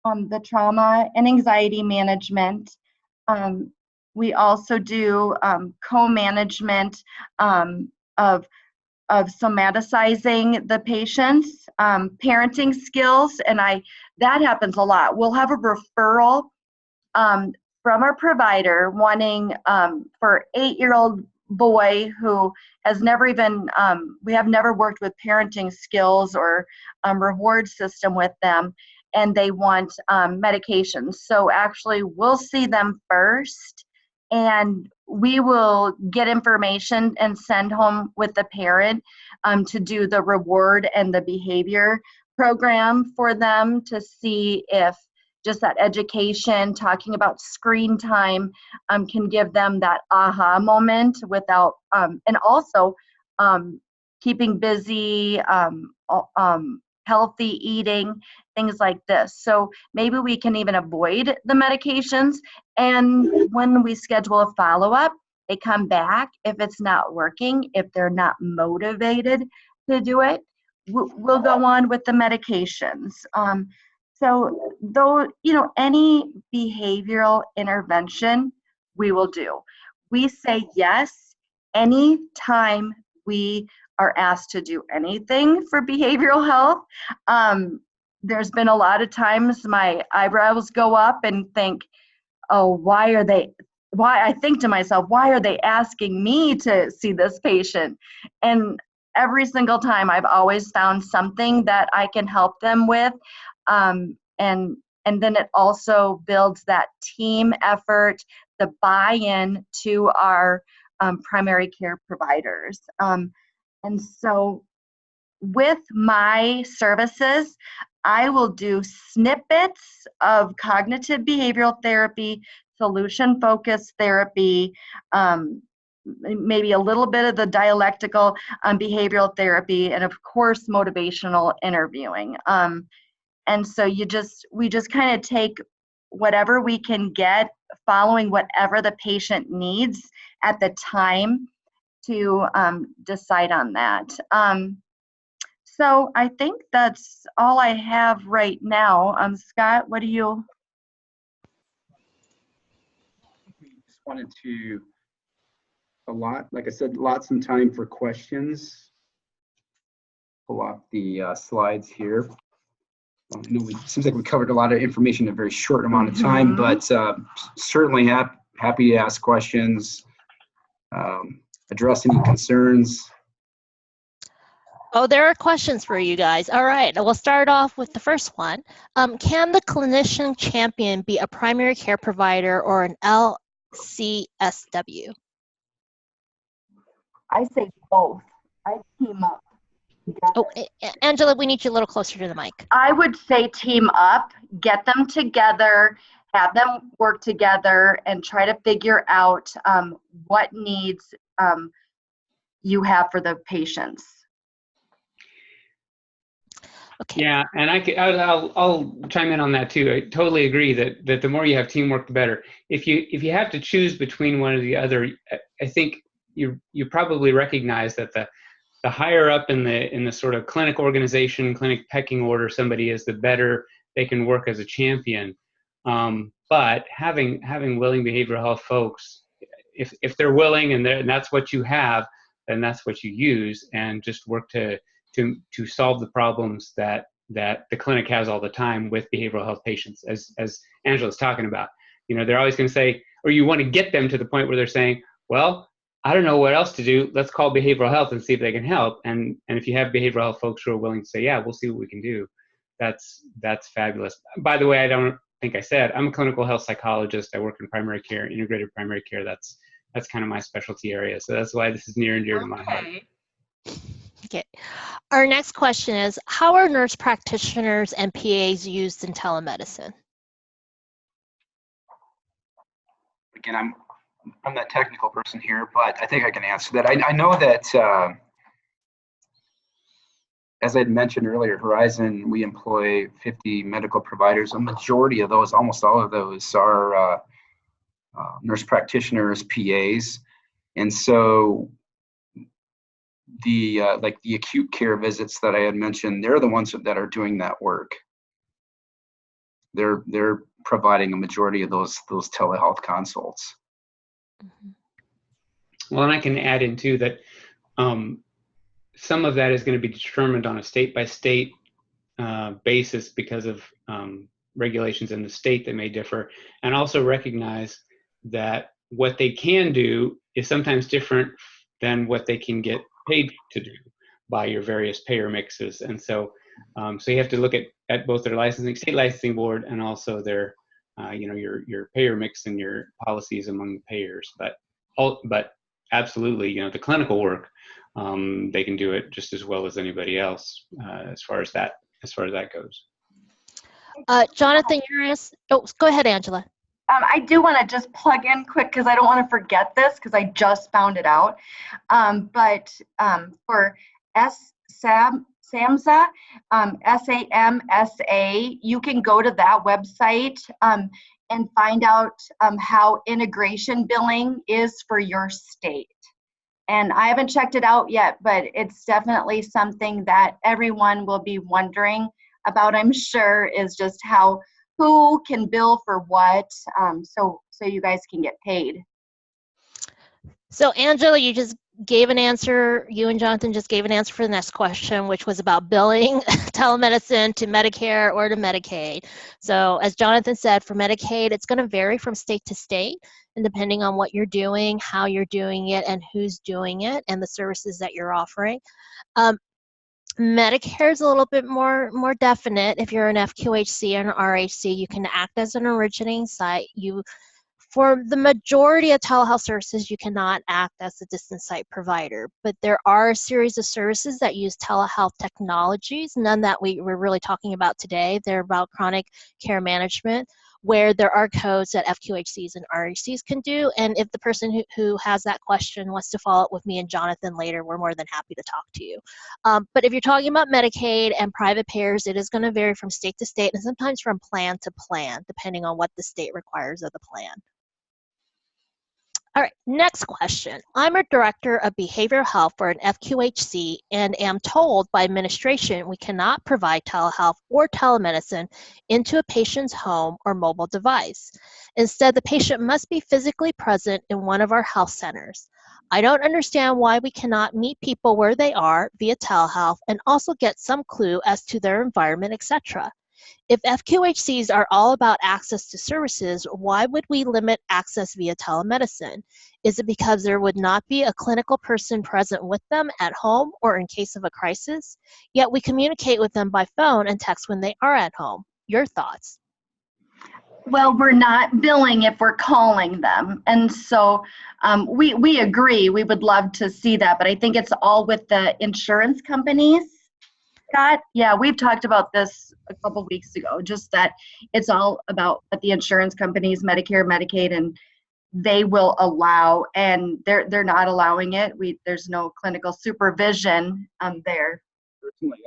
the trauma and anxiety management. We also do co-management of somaticizing the patients, parenting skills, and that happens a lot. We'll have a referral from our provider wanting for 8-year-old boy who has never even, we have never worked with parenting skills or reward system with them, and they want medications. So actually we'll see them first, and we will get information and send home with the parent to do the reward and the behavior program for them to see if just that education, talking about screen time, can give them that aha moment without, and also keeping busy, healthy eating, things like this. So maybe we can even avoid the medications, and when we schedule a follow-up, they come back. If it's not working, if they're not motivated to do it, we'll go on with the medications. So though, any behavioral intervention we will do. We say yes anytime we are asked to do anything for behavioral health. There's been a lot of times my eyebrows go up and think, oh, I think to myself, why are they asking me to see this patient? And every single time I've always found something that I can help them with. And then it also builds that team effort, the buy-in to our primary care providers. And so with my services, I will do snippets of cognitive behavioral therapy, solution-focused therapy, maybe a little bit of the dialectical behavioral therapy, and of course, motivational interviewing. And so we just kind of take whatever we can get, following whatever the patient needs at the time to decide on that. So I think that's all I have right now. Scott, what do you? We just wanted to, like I said, lots of time for questions. Pull off the slides here. I know it seems like we covered a lot of information in a very short amount of time, but certainly happy to ask questions, address any concerns. Oh, there are questions for you guys. All right, we'll start off with the first one. Can the clinician champion be a primary care provider or an LCSW? I say both. I team up. Oh, Angela, we need you a little closer to the mic. I would say team up, get them together, have them work together, and try to figure out what needs you have for the patients. Okay. Yeah, and I'll chime in on that too. I totally agree that the more you have teamwork, the better. If you have to choose between one or the other, I think you probably recognize that the higher up in the sort of clinic organization, clinic pecking order somebody is, the better they can work as a champion. But having willing behavioral health folks, if they're willing and that's what you have, then that's what you use, and just work to solve the problems that the clinic has all the time with behavioral health patients, as Angela's talking about. They're always going to say, or you want to get them to the point where they're saying, well, I don't know what else to do. Let's call behavioral health and see if they can help. And if you have behavioral health folks who are willing to say, yeah, we'll see what we can do, that's fabulous. By the way, I don't think I said, I'm a clinical health psychologist. I work in primary care, integrated primary care. That's kind of my specialty area. So that's why this is near and dear to my heart. Okay. Our next question is, how are nurse practitioners and PAs used in telemedicine? Again, I'm that technical person here, but I think I can answer that. I know that, as I had mentioned earlier, Horizon, we employ 50 medical providers. A majority of those, almost all of those, are nurse practitioners, PAs. And so the acute care visits that I had mentioned, they're the ones that are doing that work. They're providing a majority of those telehealth consults. Well, and I can add in too that some of that is going to be determined on a state-by-state basis because of regulations in the state that may differ, and also recognize that what they can do is sometimes different than what they can get paid to do by your various payer mixes. And so so you have to look at both their state licensing board, and also their your payer mix and your policies among the payers. But absolutely, the clinical work, they can do it just as well as anybody else as far as that goes. Jonathan, go ahead, Angela. I do want to just plug in quick because I don't want to forget this because I just found it out. But for SAMSA, SAMSA, you can go to that website and find out how integration billing is for your state. And I haven't checked it out yet, but it's definitely something that everyone will be wondering about, I'm sure, is just who can bill for what, so you guys can get paid. So Angela, you just gave an answer, you and Jonathan just gave an answer for the next question, which was about billing telemedicine to Medicare or to Medicaid. So as Jonathan said, for Medicaid, it's going to vary from state to state, and depending on what you're doing, how you're doing it, and who's doing it, and the services that you're offering. Medicare is a little bit more definite. If you're an FQHC or an RHC, you can act as an originating site. For the majority of telehealth services, you cannot act as a distance site provider, but there are a series of services that use telehealth technologies, none that we're really talking about today. They're about chronic care management, where there are codes that FQHCs and RHCs can do. And if the person who has that question wants to follow up with me and Jonathan later, we're more than happy to talk to you. But if you're talking about Medicaid and private payers, it is going to vary from state to state and sometimes from plan to plan, depending on what the state requires of the plan. All right, next question. I'm a director of behavioral health for an FQHC and am told by administration we cannot provide telehealth or telemedicine into a patient's home or mobile device. Instead, the patient must be physically present in one of our health centers. I don't understand why we cannot meet people where they are via telehealth and also get some clue as to their environment, etc. If FQHCs are all about access to services, why would we limit access via telemedicine? Is it because there would not be a clinical person present with them at home or in case of a crisis? Yet we communicate with them by phone and text when they are at home. Your thoughts? Well, we're not billing if we're calling them. And so we agree, we would love to see that, but I think it's all with the insurance companies. Scott, yeah, we've talked about this a couple weeks ago, just that it's all about what the insurance companies, Medicare, Medicaid, and they will allow, and they're not allowing it. There's no clinical supervision there. Personally,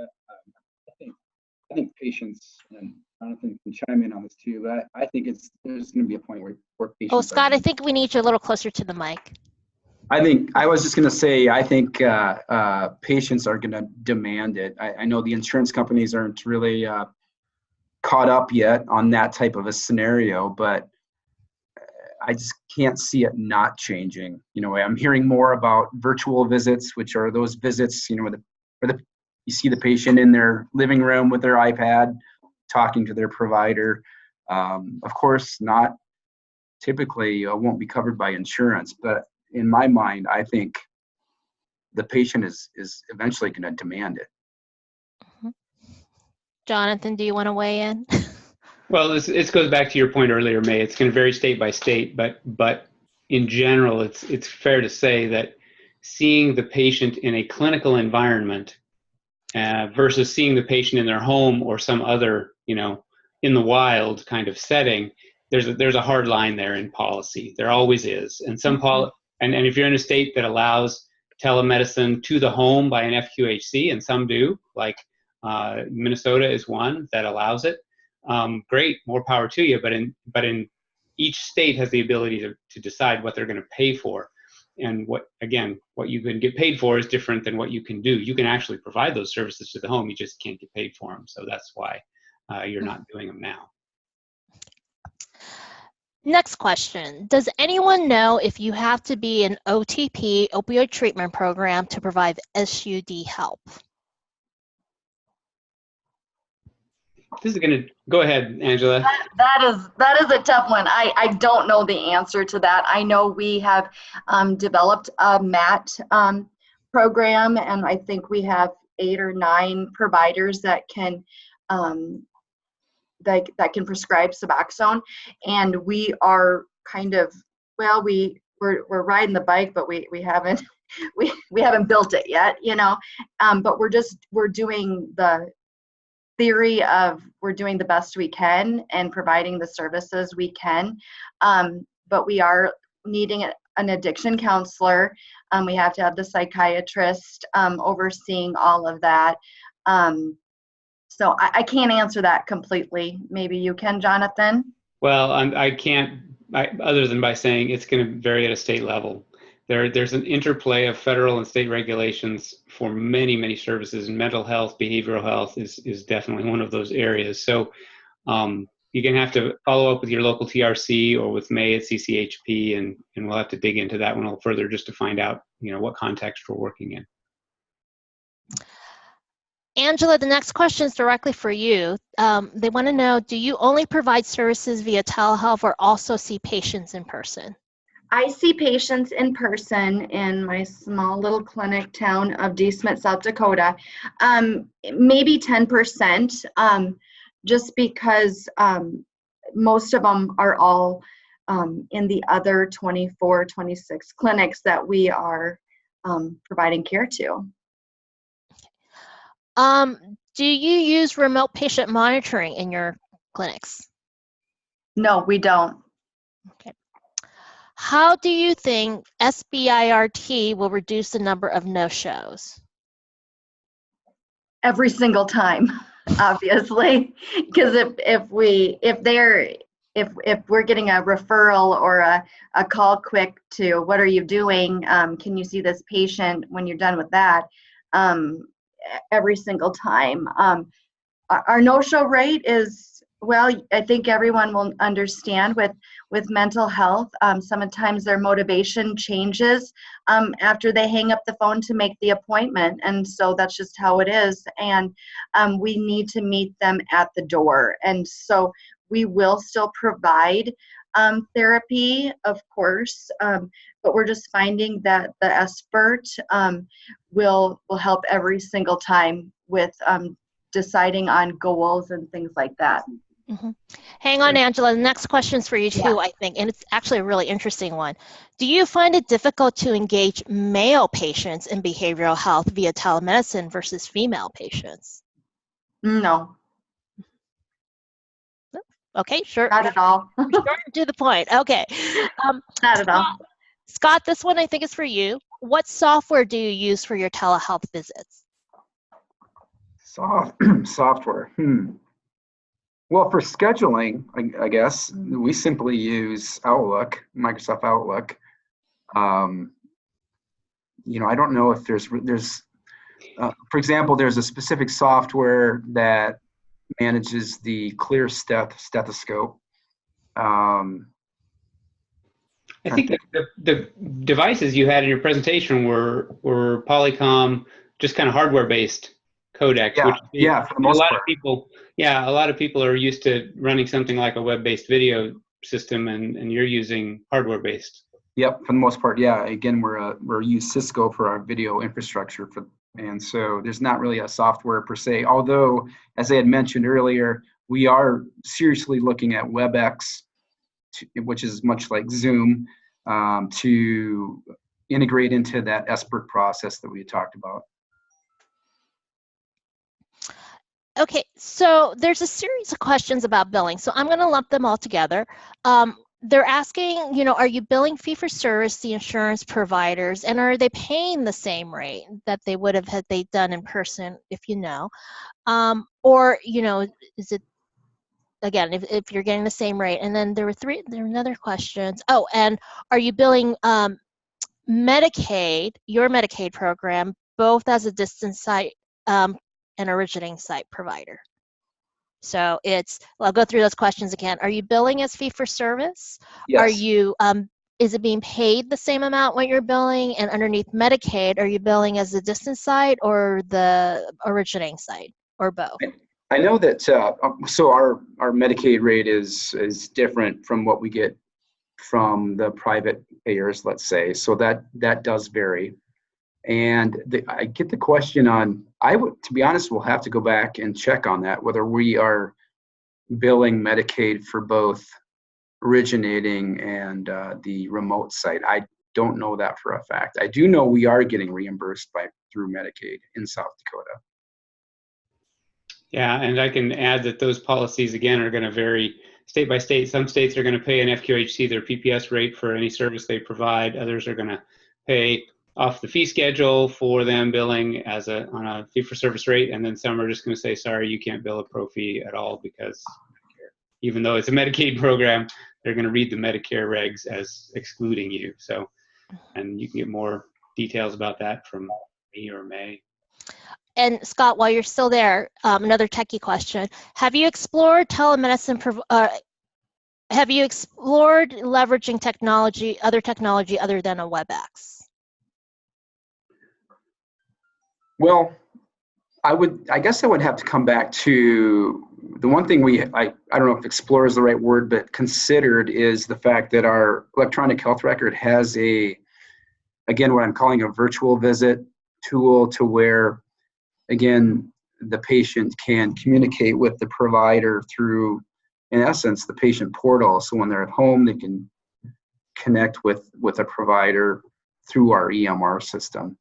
I think patients, and Jonathan can chime in on this too, but I think there's going to be a point where patients. Oh, Scott, I think we need you a little closer to the mic. I was just going to say, I think patients are going to demand it. I know the insurance companies aren't really caught up yet on that type of a scenario, but I just can't see it not changing. You know, I'm hearing more about virtual visits, which are those visits, you know, where you see the patient in their living room with their iPad talking to their provider. Of course, not typically won't be covered by insurance, but in my mind, I think the patient is eventually going to demand it. Jonathan, do you want to weigh in? Well, this goes back to your point earlier, May. It's going to vary state by state, but in general, it's fair to say that seeing the patient in a clinical environment versus seeing the patient in their home or some other, you know, in the wild kind of setting, there's a hard line there in policy. There always is, and and if you're in a state that allows telemedicine to the home by an FQHC, and some do, like Minnesota is one that allows it. Great, more power to you. But in each state has the ability to decide what they're going to pay for, and what you can get paid for is different than what you can do. You can actually provide those services to the home. You just can't get paid for them. So that's why you're not doing them now. Next question. Does anyone know if you have to be an OTP, opioid treatment program, to provide SUD help? This is going to go ahead, Angela. That is a tough one. I don't know the answer to that. I know we have developed a MAT program, and I think we have 8 or 9 providers that can that can prescribe Suboxone, and we are kind of, well, we're riding the bike, but we haven't we haven't built it yet, you know. But we're doing the theory of we're doing the best we can and providing the services we can, but we are needing an addiction counselor. We have to have the psychiatrist overseeing all of that. So I can't answer that completely. Maybe you can, Jonathan? Well, I can't, other than by saying it's going to vary at a state level. There's an interplay of federal and state regulations for many, many services, and mental health, behavioral health is definitely one of those areas. So you're going to have to follow up with your local TRC or with May at CCHP, and we'll have to dig into that one a little further just to find out what context we're working in. Angela, the next question is directly for you. They want to know, do you only provide services via telehealth or also see patients in person? I see patients in person in my small little clinic town of D. Smith, South Dakota. Maybe 10%, just because most of them are all in the other 24, 26 clinics that we are providing care to. Do you use remote patient monitoring in your clinics? No, we don't. Okay. How do you think SBIRT will reduce the number of no-shows? Every single time, obviously, because if we're getting a referral or a call quick to what are you doing, can you see this patient when you're done with that, every single time. Our no-show rate is, well, I think everyone will understand with mental health, sometimes their motivation changes after they hang up the phone to make the appointment, and so that's just how it is, and we need to meet them at the door, and so we will still provide therapy, of course, but we're just finding that the expert will help every single time with deciding on goals and things like that. Mm-hmm. Hang on, Angela. The next question's for you too, Yeah. I think, and it's actually a really interesting one. Do you find it difficult to engage male patients in behavioral health via telemedicine versus female patients? No. Okay, sure. Not at all. Short and to the point. Okay. Not at all. Scott, this one I think is for you. What software do you use for your telehealth visits? Software. Well, for scheduling, I guess we simply use Outlook, Microsoft Outlook. I don't know if there's for example, there's a specific software that manages the clear stethoscope. I think the devices you had in your presentation were Polycom, just kind of hardware-based codecs. Yeah, for the most part. A lot of people are used to running something like a web-based video system, and you're using hardware-based. Yep, for the most part, yeah. Again, we're use Cisco for our video infrastructure, and so there's not really a software per se. Although, as I had mentioned earlier, we are seriously looking at WebEx, which is much like Zoom, to integrate into that expert process that we talked about. Okay, so there's a series of questions about billing, so I'm going to lump them all together. They're asking, are you billing fee-for-service the insurance providers, and are they paying the same rate that they would have had they done in person, if you know? Or, is it, again, if you're getting the same rate? And then there were another questions. Oh, and are you billing Medicaid, your Medicaid program, both as a distance site and originating site provider? So I'll go through those questions again. Are you billing as fee-for-service? Yes. Are you, is it being paid the same amount when you're billing? And underneath Medicaid, are you billing as the distance site or the originating site, or both? I know that, so our Medicaid rate is different from what we get from the private payers, let's say. So that does vary. And I get the question on, to be honest, we'll have to go back and check on that, whether we are billing Medicaid for both originating and the remote site. I don't know that for a fact. I do know we are getting reimbursed through Medicaid in South Dakota. Yeah, and I can add that those policies, again, are going to vary state by state. Some states are going to pay an FQHC, their PPS rate, for any service they provide. Others are going to pay off the fee schedule for them billing on a fee-for-service rate, and then some are just going to say, sorry, you can't bill a pro fee at all, because even though it's a Medicaid program, they're going to read the Medicare regs as excluding you. So, and you can get more details about that from me or May. And Scott, while you're still there, another techie question: have you explored telemedicine? Have you explored leveraging other technology other than a WebEx? Well, I guess I would have to come back to the one thing I don't know if explore is the right word, but considered is the fact that our electronic health record has again, what I'm calling a virtual visit tool to where, again, the patient can communicate with the provider through, in essence, the patient portal. So when they're at home, they can connect with a provider through our EMR system.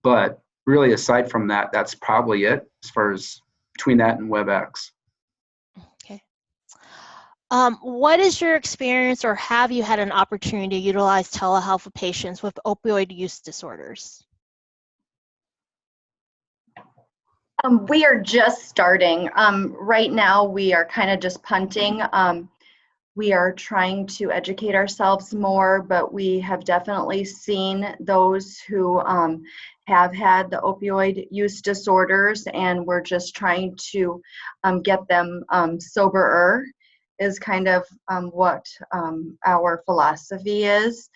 But really, aside from that, that's probably it as far as between that and WebEx. Okay. What is your experience, or have you had an opportunity to utilize telehealth with patients with opioid use disorders? We are just starting. Right now, we are kind of just punting. We are trying to educate ourselves more, but we have definitely seen those who have had the opioid use disorders, and we're just trying to get them soberer is kind of what our philosophy is,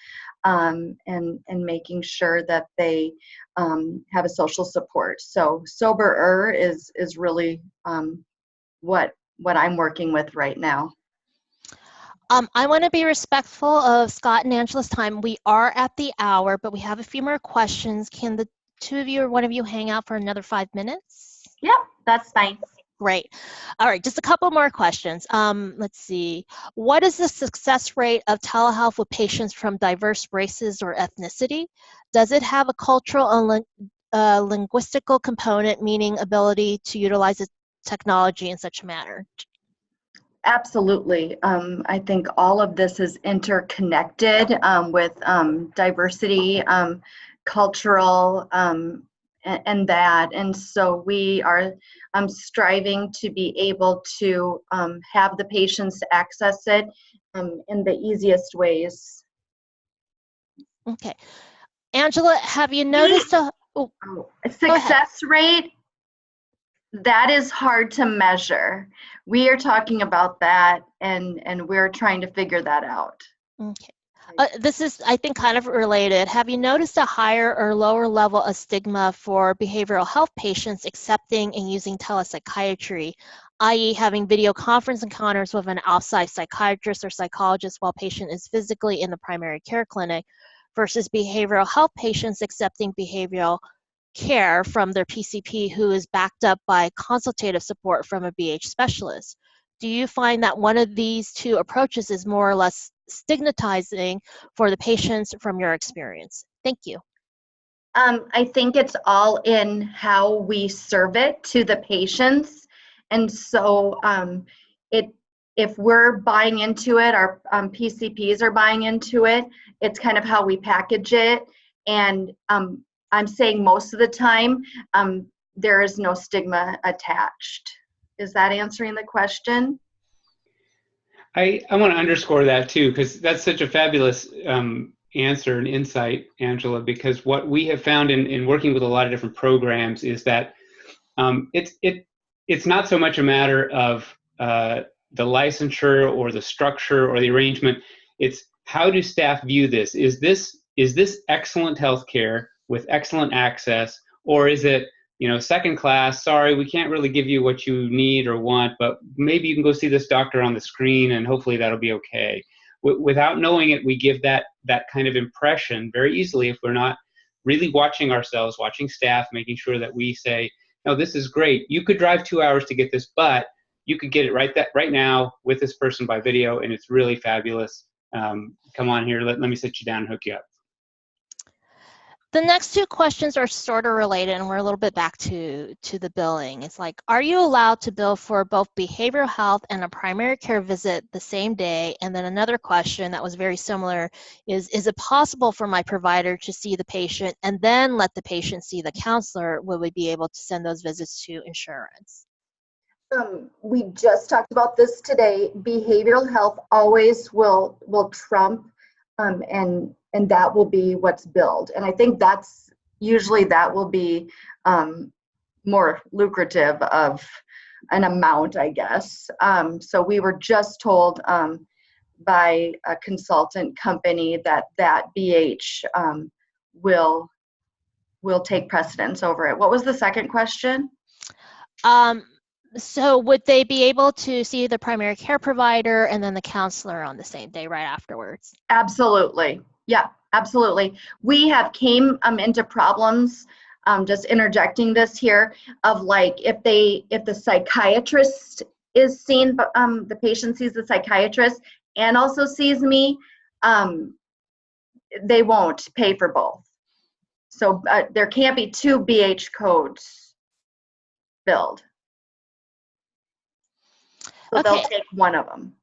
and making sure that they have a social support. So soberer is really what I'm working with right now. I want to be respectful of Scott and Angela's time. We are at the hour, but we have a few more questions. Can the two of you or one of you hang out for another 5 minutes? Yep, that's fine. Great. All right, just a couple more questions. Let's see. What is the success rate of telehealth with patients from diverse races or ethnicity? Does it have a cultural and linguistical component, meaning ability to utilize the technology in such a manner? Absolutely. I think all of this is interconnected with diversity, cultural, and that. And so we are striving to be able to have the patients access it in the easiest ways. Okay. Angela, have you noticed a success rate? That is hard to measure. We are talking about that, and we're trying to figure that out. Okay. This is, I think, kind of related. Have you noticed a higher or lower level of stigma for behavioral health patients accepting and using telepsychiatry, i.e. having video conference encounters with an outside psychiatrist or psychologist while patient is physically in the primary care clinic, versus behavioral health patients accepting behavioral care from their PCP who is backed up by consultative support from a BH specialist? Do you find that one of these two approaches is more or less stigmatizing for the patients from your experience? Thank you. I think it's all in how we serve it to the patients. And so if we're buying into it, our PCPs are buying into it, it's kind of how we package it. And I'm saying most of the time, there is no stigma attached. Is that answering the question? I want to underscore that too, because that's such a fabulous answer and insight, Angela, because what we have found in working with a lot of different programs is that it's not so much a matter of the licensure or the structure or the arrangement. It's how do staff view this? Is this excellent healthcare with excellent access, or is it, you know, second class, sorry, we can't really give you what you need or want, but maybe you can go see this doctor on the screen and hopefully that'll be okay. Without knowing it, we give that kind of impression very easily if we're not really watching ourselves, watching staff, making sure that we say, no, this is great. You could drive 2 hours to get this, but you could get it right now with this person by video, and it's really fabulous. Come on here, let me sit you down and hook you up. The next two questions are sort of related, and we're a little bit back to the billing. It's like, are you allowed to bill for both behavioral health and a primary care visit the same day? And then another question that was very similar is it possible for my provider to see the patient and then let the patient see the counselor? Will we be able to send those visits to insurance? We just talked about this today. Behavioral health always will trump, and that will be what's billed. And I think that's usually that will be more lucrative of an amount, I guess. So we were just told by a consultant company that BH will will take precedence over it. What was the second question? So would they be able to see the primary care provider and then the counselor on the same day right afterwards? Absolutely. Yeah, absolutely. We have came into problems, just interjecting this here, of like if the psychiatrist is seen, the patient sees the psychiatrist and also sees me, they won't pay for both. So there can't be two BH codes billed. So Okay. they'll take one of them.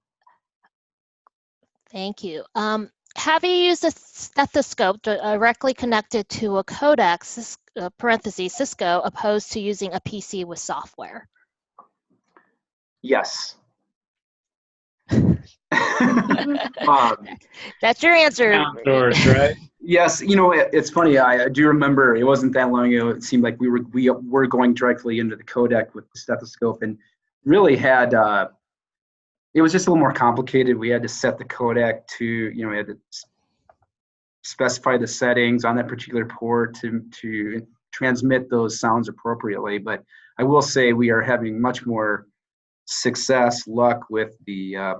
Thank you. Have you used a stethoscope directly connected to a codec, parentheses, Cisco, opposed to using a PC with software? Yes. That's your answer. Outdoors, right? Yes, you know, it's funny. I do remember it wasn't that long ago. It seemed like we were going directly into the codec with the stethoscope, and really had it was just a little more complicated. We had to set the codec to, you know, we had to specify the settings on that particular port to transmit those sounds appropriately. But I will say we are having much more luck with the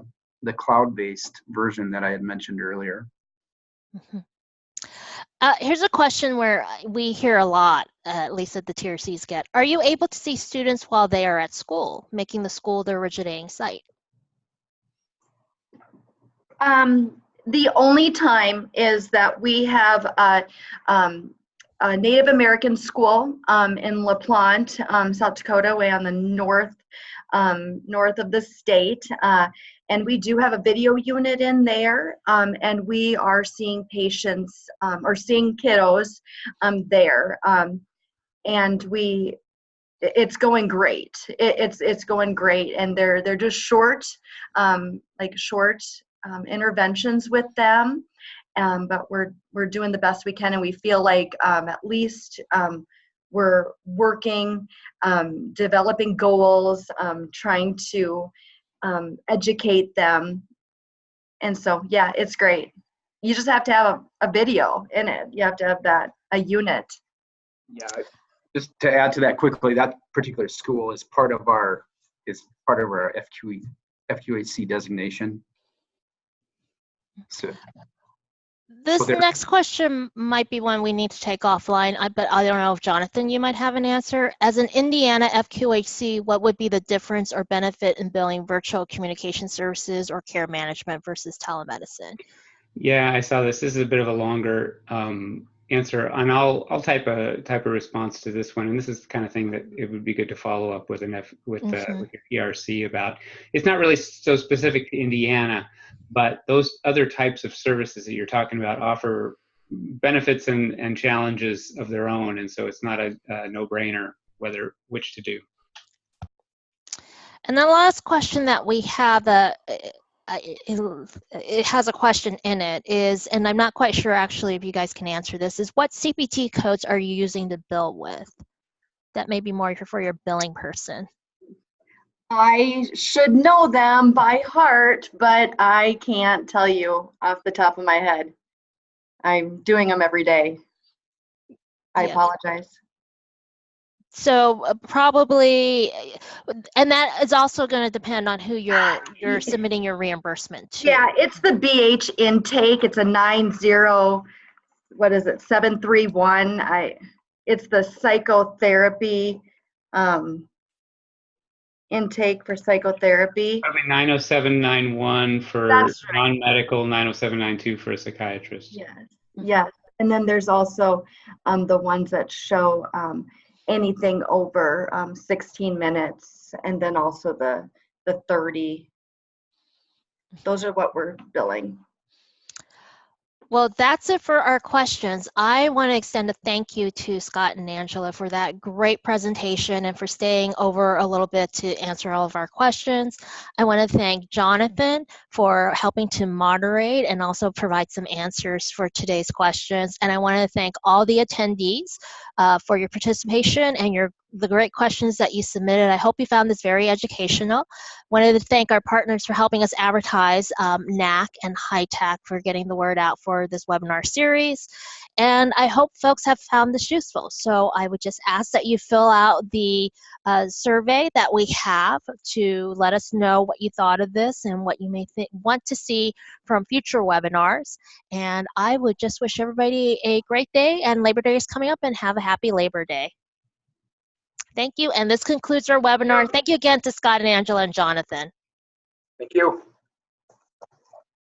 cloud-based version that I had mentioned earlier. Mm-hmm. Here's a question where we hear a lot, at least at the TRCs get. Are you able to see students while they are at school, making the school the originating site? The only time is that we have a Native American school in La Plante, South Dakota, way on the north of the state. And we do have a video unit in there, and we are seeing patients or seeing kiddos there. And it's going great. It's going great, and they're just short, interventions with them. But we're doing the best we can, and we feel like at least we're working, developing goals, trying to educate them. And so, yeah, it's great. You just have to have a video in it. You have to have a unit. Yeah, just to add to that quickly, that particular school is part of our FQHC designation. So This next question might be one we need to take offline, but I don't know if Jonathan, you might have an answer. As an Indiana FQHC, what would be the difference or benefit in billing virtual communication services or care management versus telemedicine? Yeah, I saw this. This is a bit of a longer answer, and I'll type a response to this one. And this is the kind of thing that it would be good to follow up with with your PRC about. It's not really so specific to Indiana, but those other types of services that you're talking about offer benefits and challenges of their own, and so it's not a no-brainer which to do. And the last question that we have, it has a question in it, is, and I'm not quite sure actually if you guys can answer this, is what CPT codes are you using to bill with? That may be more for your billing person. I should know them by heart, but I can't tell you off the top of my head. I'm doing them every day. I apologize. So probably, and that is also going to depend on who you're submitting your reimbursement to. Yeah, it's the BH intake. It's a 731. It's the psychotherapy intake for psychotherapy. Probably 90791 for non-medical, 90792 for a psychiatrist. Yes, yes. And then there's also the ones that show anything over 16 minutes, and then also the 30. Those are what we're billing. Well, that's it for our questions. I want to extend a thank you to Scott and Angela for that great presentation and for staying over a little bit to answer all of our questions. I want to thank Jonathan for helping to moderate and also provide some answers for today's questions. And I want to thank all the attendees for your participation and your the great questions that you submitted. I hope you found this very educational. Wanted to thank our partners for helping us advertise, NAC and High Tech for getting the word out for this webinar series. And I hope folks have found this useful. So I would just ask that you fill out the survey that we have to let us know what you thought of this and what you may want to see from future webinars. And I would just wish everybody a great day, and Labor Day is coming up, and have a happy Labor Day. Thank you, and this concludes our webinar. Thank you again to Scott and Angela and Jonathan. Thank you.